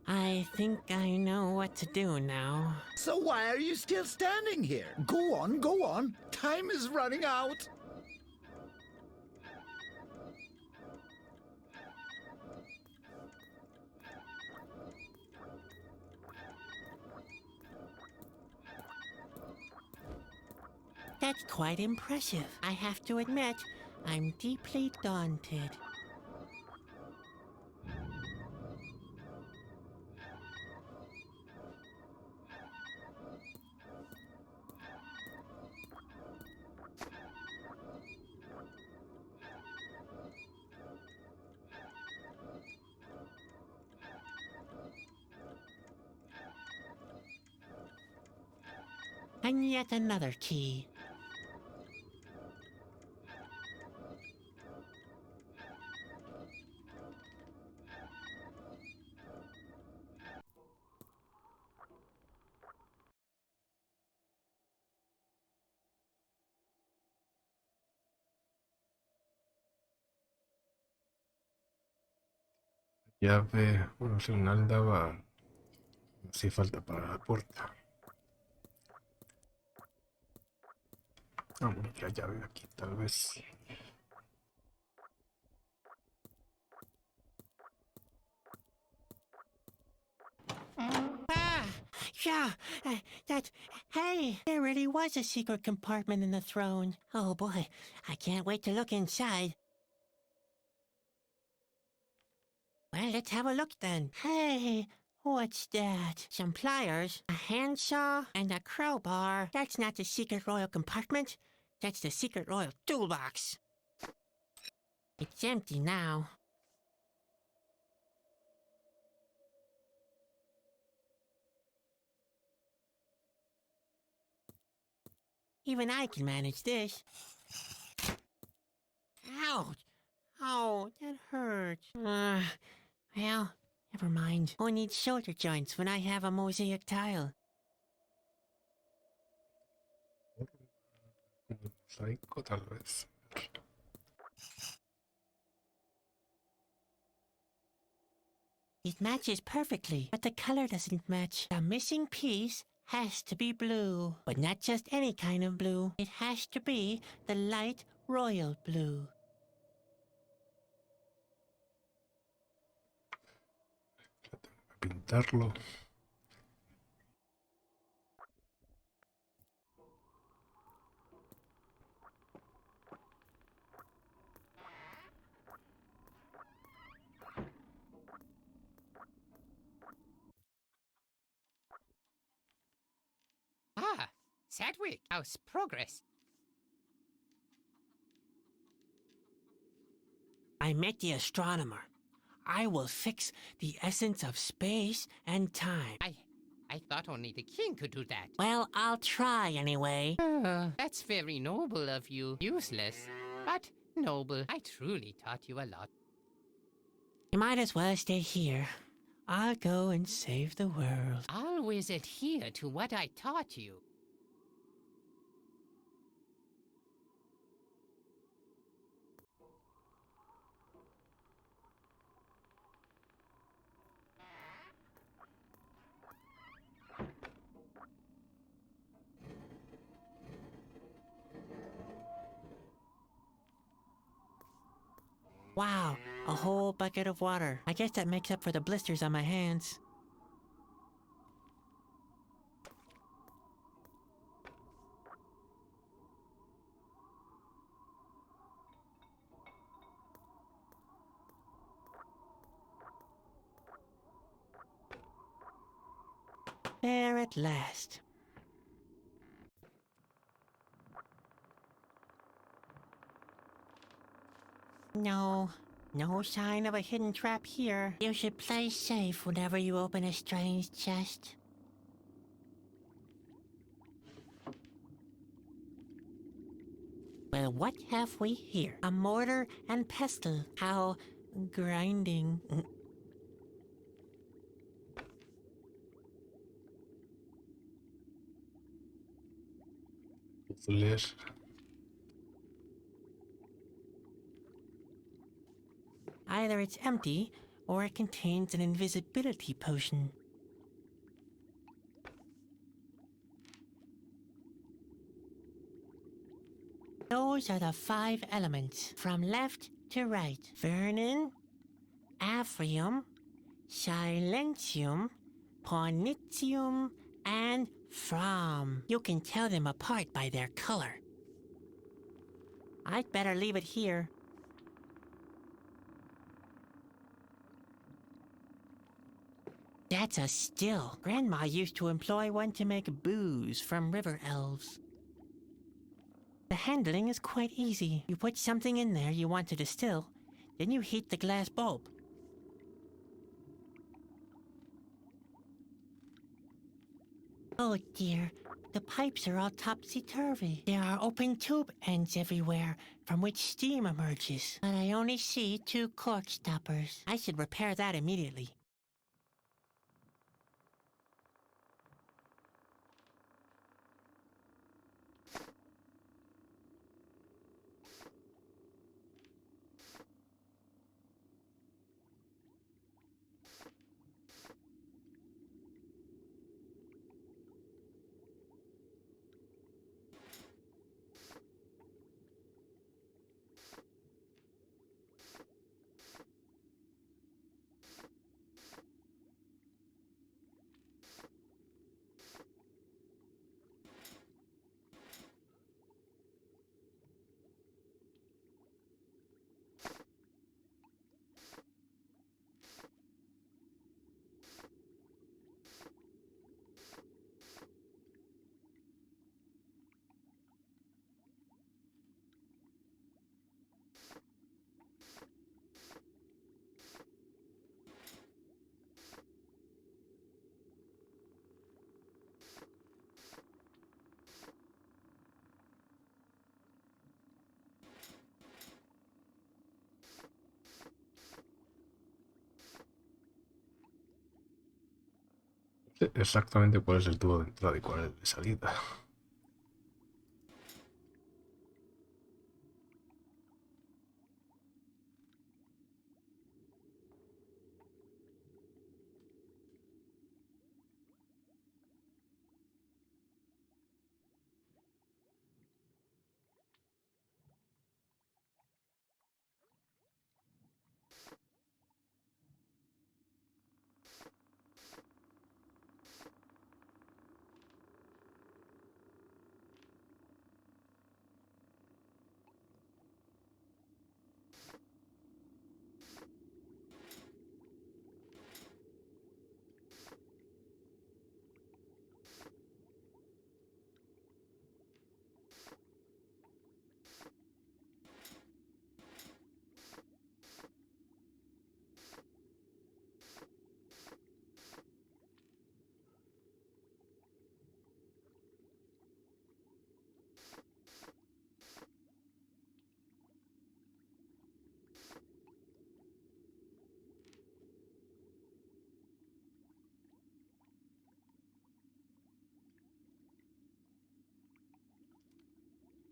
I think I know what to do now. So why are you still standing here? Go on. Time is running out. That's quite impressive. I have to admit, I'm deeply daunted. And yet another key. Llave. Bueno, si un aldaba. No hacía falta para la puerta. Ah, bueno, la llave aquí, tal vez. Ah, yeah, that. Hey, there really was a secret compartment in the throne. Oh boy, I can't wait to look inside. Well, let's have a look then. Hey, what's that? Some pliers, a handsaw, and a crowbar. That's not the secret royal compartment. That's the secret royal toolbox. It's empty now. Even I can manage this. Ouch! Oh, that hurts. Well, never mind. Who needs shoulder joints when I have a mosaic tile? Un mosaico, tal vez. It matches perfectly, but the color doesn't match. The missing piece has to be blue. But not just any kind of blue. It has to be the light royal blue. Pintarlo. Ah, Sadwick, how's progress? I met the astronomer. I will fix the essence of space and time. I thought only the king could do that. Well, I'll try anyway. That's very noble of you. Useless, but noble. I truly taught you a lot. You might as well stay here. I'll go and save the world. Always adhere to what I taught you. Wow, a whole bucket of water. I guess that makes up for the blisters on my hands. There at last. No sign of a hidden trap here. You should play safe whenever you open a strange chest. Well, what have we here? A mortar and pestle. How grinding. Puzzles. Either it's empty, or it contains an invisibility potion. Those are the 5 elements, from left to right. Vernon, Aphrium, Silentium, Pornitium, and From. You can tell them apart by their color. I'd better leave it here. That's a still. Grandma used to employ one to make booze from river elves. The handling is quite easy. You put something in there you want to distill, then you heat the glass bulb. Oh dear, the pipes are all topsy-turvy. There are open tube ends everywhere from which steam emerges. But I only see 2 cork stoppers. I should repair that immediately. sé exactamente cuál es el tubo de entrada y cuál es el de salida.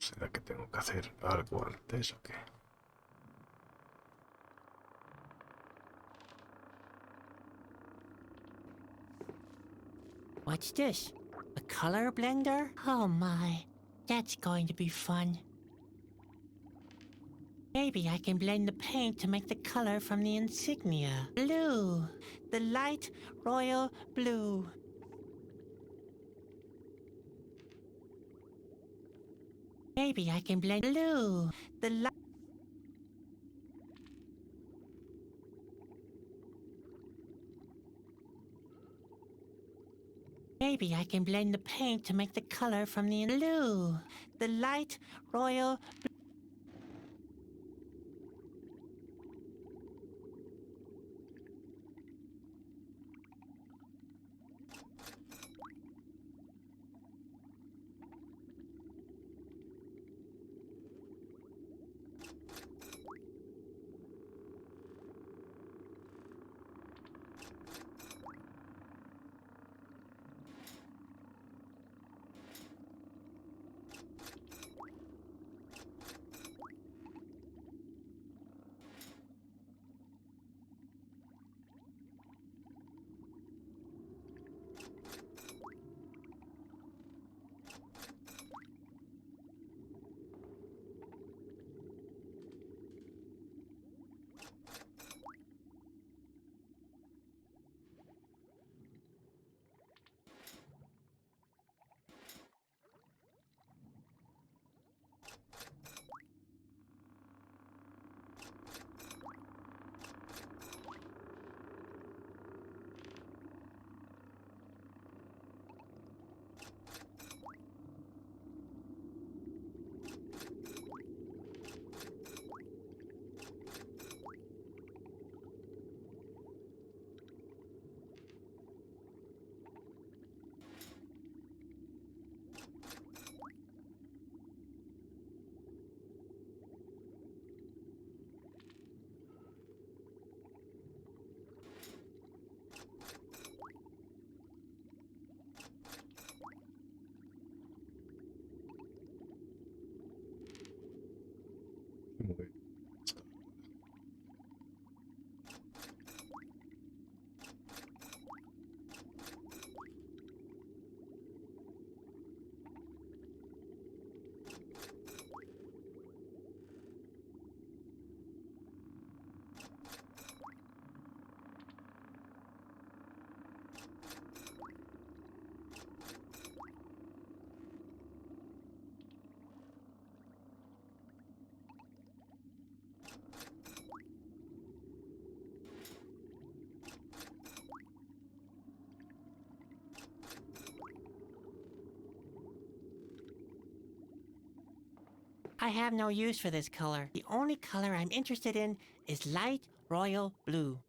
¿Será que tengo que hacer algo antes o qué? What's this? A color blender? Oh my, that's going to be fun. Maybe I can blend the paint to make the color from the insignia. Blue, the light royal blue. Maybe I can blend blue, the light. Maybe I can blend the paint to make the color from the blue, the light royal blue. Muy bien. I have no use for this color. The only color I'm interested in is light royal blue.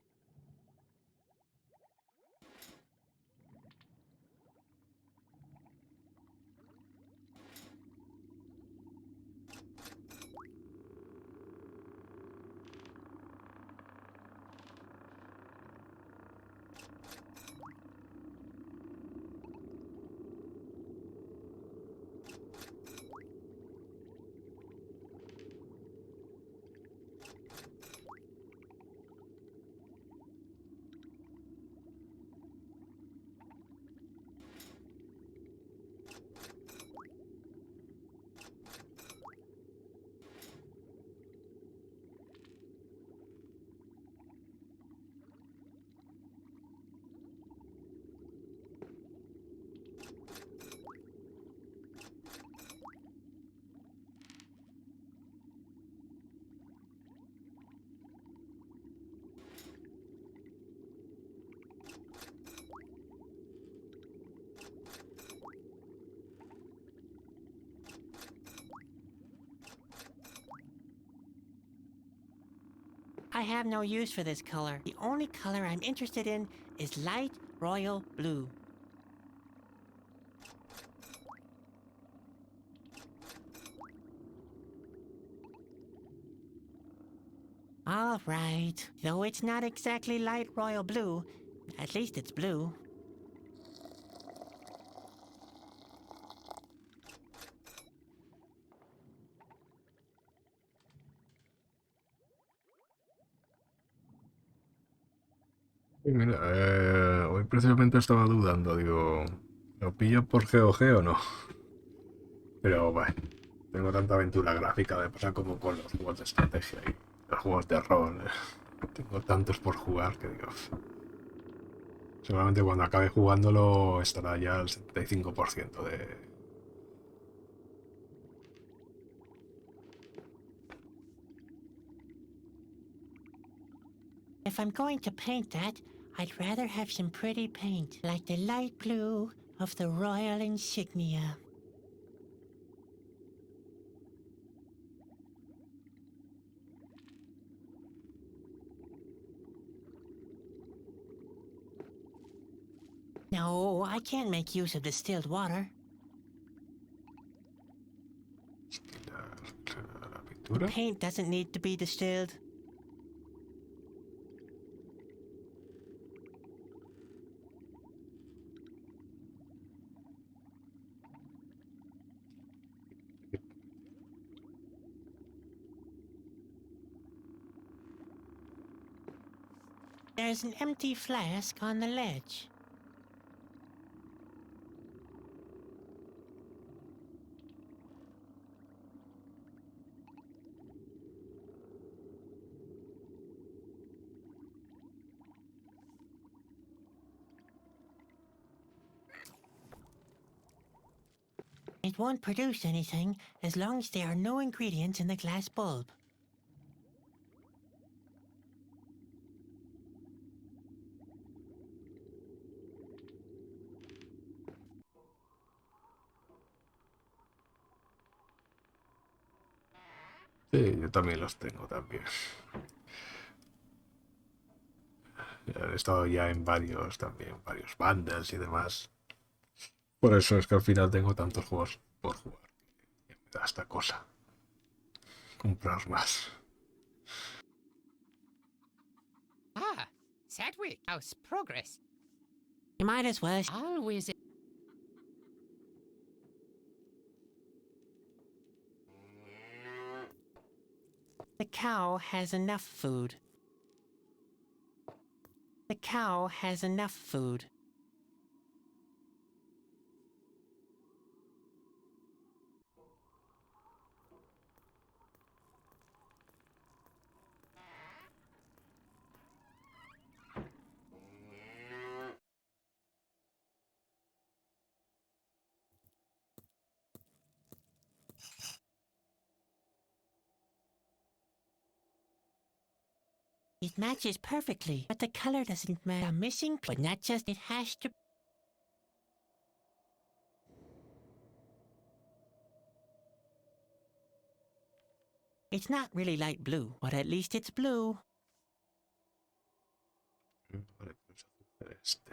I have no use for this color. The only color I'm interested in is light royal blue. All right. Though it's not exactly light royal blue, at least it's blue. Y mira, hoy precisamente estaba dudando, digo, ¿lo pillo por GOG o no? Pero bueno, tengo tanta aventura gráfica de pasar como con los juegos de estrategia y los juegos de rol. Tengo tantos por jugar que digo, seguramente cuando acabe jugándolo estará ya al 75% de... If I'm going to paint that, I'd rather have some pretty paint, like the light blue of the royal insignia. No, I can't make use of distilled water. la The pintura. paint doesn't need to be distilled. There's an empty flask on the ledge. It won't produce anything as long as there are no ingredients in the glass bulb. Sí, yo también los tengo también. He estado ya en varios también, varios bundles y demás. Por eso es que al final tengo tantos juegos por jugar. Ya me da esta cosa. Comprar más. Ah, Sadwick, how's progress? You might as well. Always. The cow has enough food. The cow has enough food. It matches perfectly, but the color doesn't match. A missing, but not just. It has to. It's not really light blue, but at least it's blue. Vale, pues hacer este.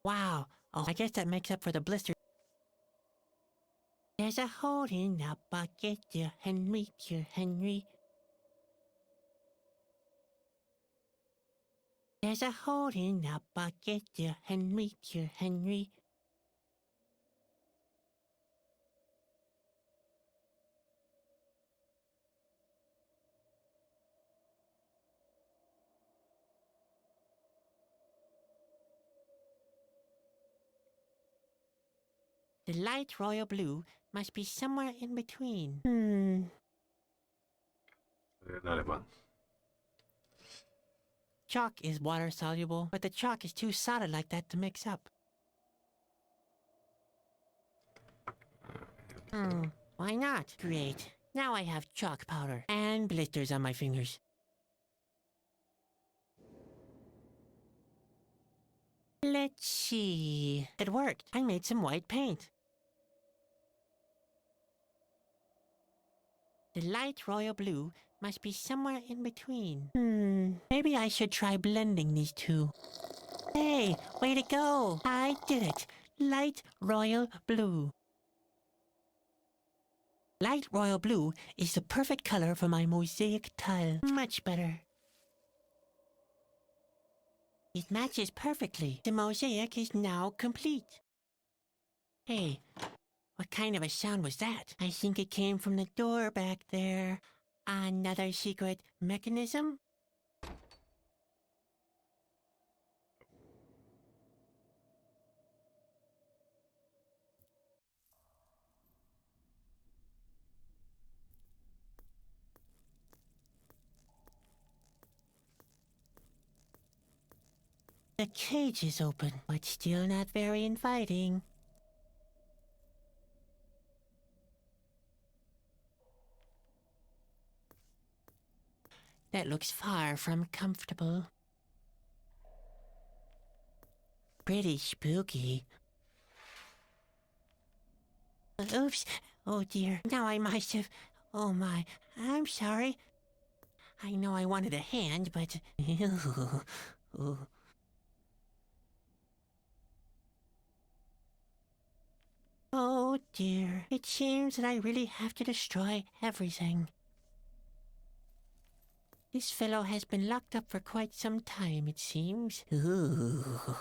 Wow. Oh, I guess that makes up for the blister. There's a hole in the bucket, dear Henry, dear Henry. There's a hole in the bucket, dear Henry, dear Henry. The light royal blue must be somewhere in between. En alemán. Chalk is water soluble, but the chalk is too solid like that to mix up. Why not? Great. Now I have chalk powder and blisters on my fingers. Let's see. It worked. I made some white paint. The light royal blue must be somewhere in between. Maybe I should try blending these two. Hey, way to go! I did it! Light royal blue. Light royal blue is the perfect color for my mosaic tile. Much better. It matches perfectly. The mosaic is now complete. Hey, what kind of a sound was that? I think it came from the door back there. Another secret mechanism? The cage is open, but still not very inviting. That looks far from comfortable. Pretty spooky. Oops. Oh dear. Now I must have... Oh my. I'm sorry. I know I wanted a hand, but... Ooh. Oh dear. It seems that I really have to destroy everything. This fellow has been locked up for quite some time, it seems. Ooh.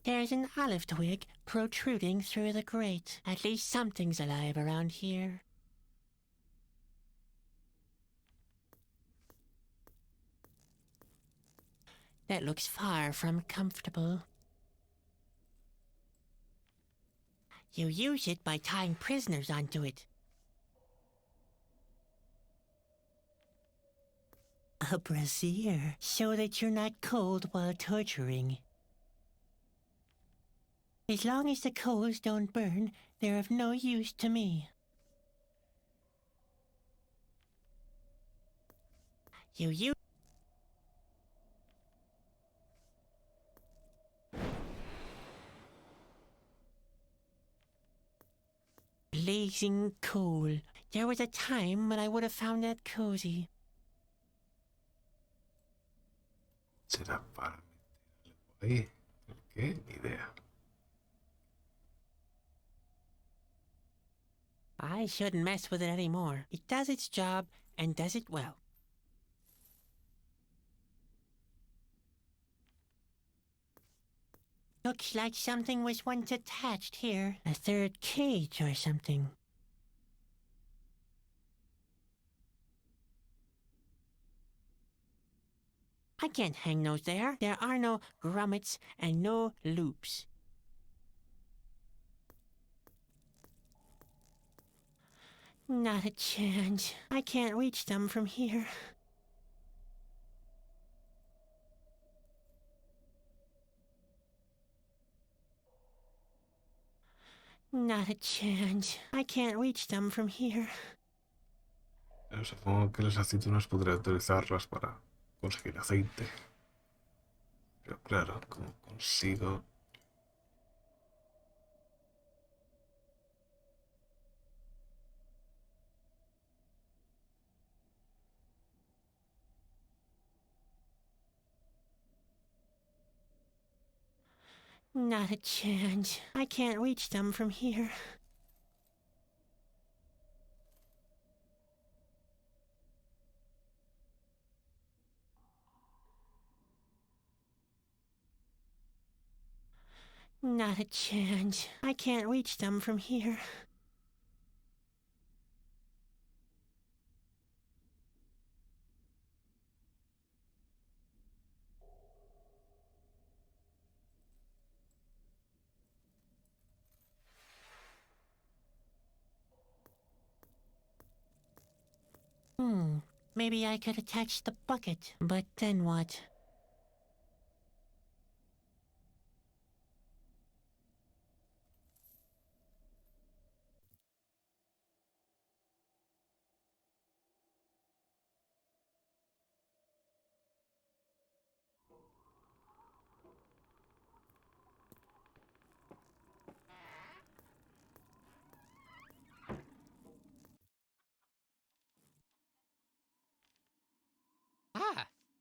There's an olive twig protruding through the grate. At least something's alive around here. That looks far from comfortable. You use it by tying prisoners onto it. A brassiere, so that you're not cold while torturing. As long as the coals don't burn, they're of no use to me. You use... Blazing coal. There was a time when I would have found that cozy. ¿Será para meterle por ahí? ¿El qué? Ni idea. I shouldn't mess with it anymore. It does its job, and does it well. Looks like something was once attached here. A third cage or something. I can't hang those there. There are no grommets and no loops. Not a chance. I can't reach them from here. Not a chance. I can't reach them from here. Pero supongo que las aceitunas podré utilizarlas para conseguir aceite. Pero claro, como consigo... Not a chance. I can't reach them from here. Not a chance. I can't reach them from here. Maybe I could attach the bucket. But then what?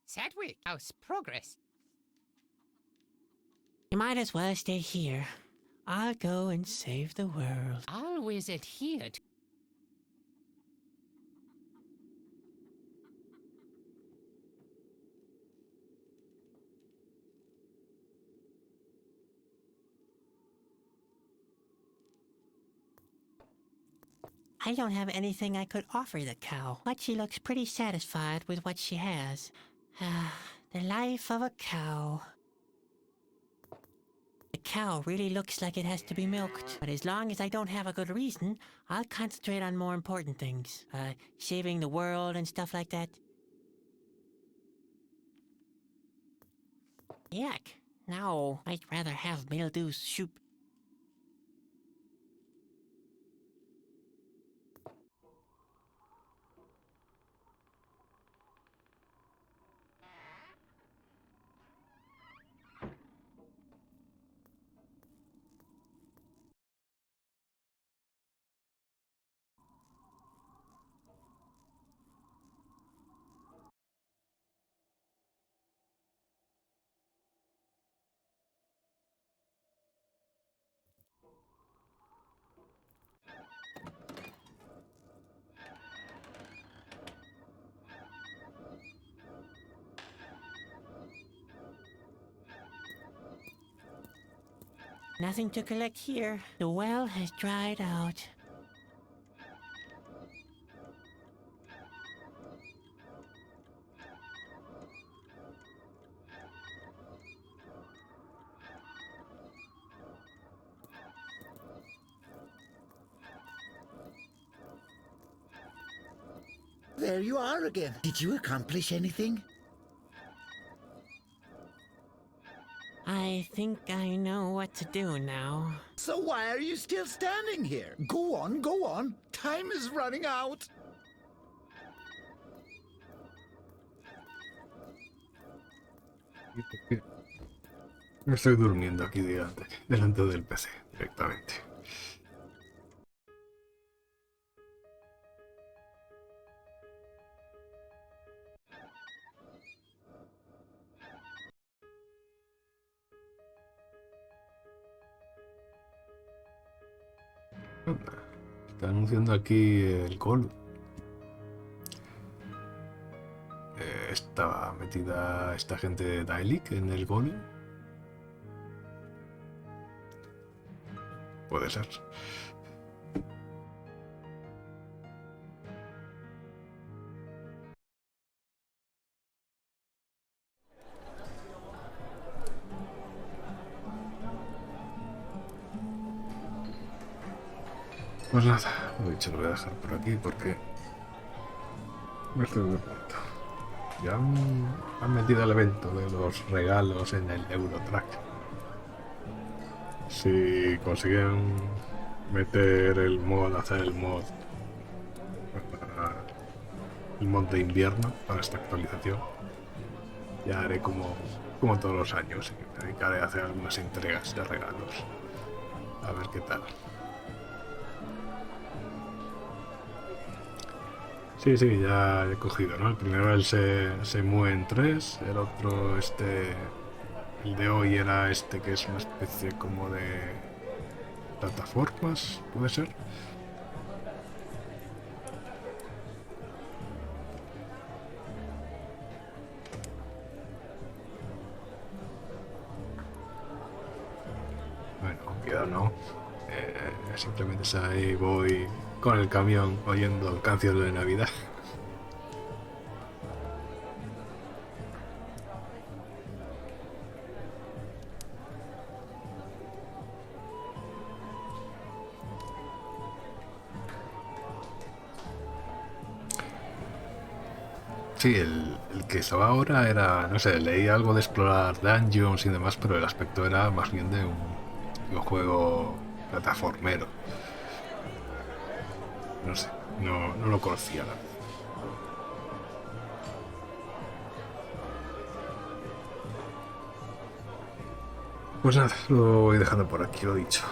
Sadwick, how's progress? You might as well stay here. I'll go and save the world. Always adhere to. I don't have anything I could offer the cow, but she looks pretty satisfied with what she has. The life of a cow. The cow really looks like it has to be milked, but as long as I don't have a good reason, I'll concentrate on more important things. Saving the world and stuff like that. Yuck. No, I'd rather have mildew soup. Nothing to collect here. The well has dried out. There you are again. Did you accomplish anything? I think I know what to do now. So why are you still standing here? Go on, go on. Time is running out. ¿Y por qué? Me estoy durmiendo aquí delante del PC directamente. Está anunciando aquí el Golu. Estaba metida esta gente de Dailic en el Golu. Puede ser. Pues nada, lo dicho, lo voy a dejar por aquí porque me estoy durmiendo. Ya han metido el evento de los regalos en el Eurotrack. Si consiguen meter el mod, hacer el mod de invierno para esta actualización, ya haré como todos los años y me dedicaré a hacer algunas entregas de regalos. A ver qué tal. Sí, ya he cogido, ¿no? El primero se mueve en 3, el otro el de hoy era que es una especie como de plataformas, ¿puede ser? Bueno, cuidado, no. Simplemente ahí voy con el camión oyendo canciones de Navidad. Sí, el que estaba ahora era, no sé, leí algo de explorar dungeons y demás, pero el aspecto era más bien de un juego plataformero. No sé, no lo conocía. Pues nada, lo voy dejando por aquí, lo dicho.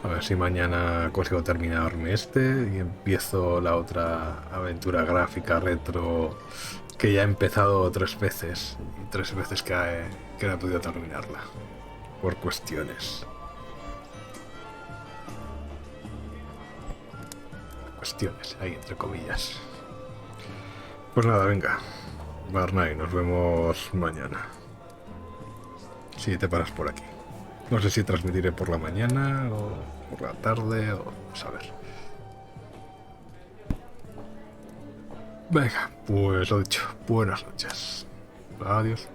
A ver si mañana consigo terminarme este y empiezo la otra aventura gráfica retro que ya he empezado 3 veces. Y 3 veces que no he podido terminarla. Por cuestiones. Cuestiones, ahí entre comillas. Pues nada, venga. Barnay, nos vemos mañana. Si te paras por aquí. No sé si transmitiré por la mañana o por la tarde o a ver. Venga, pues lo dicho. Buenas noches. Adiós.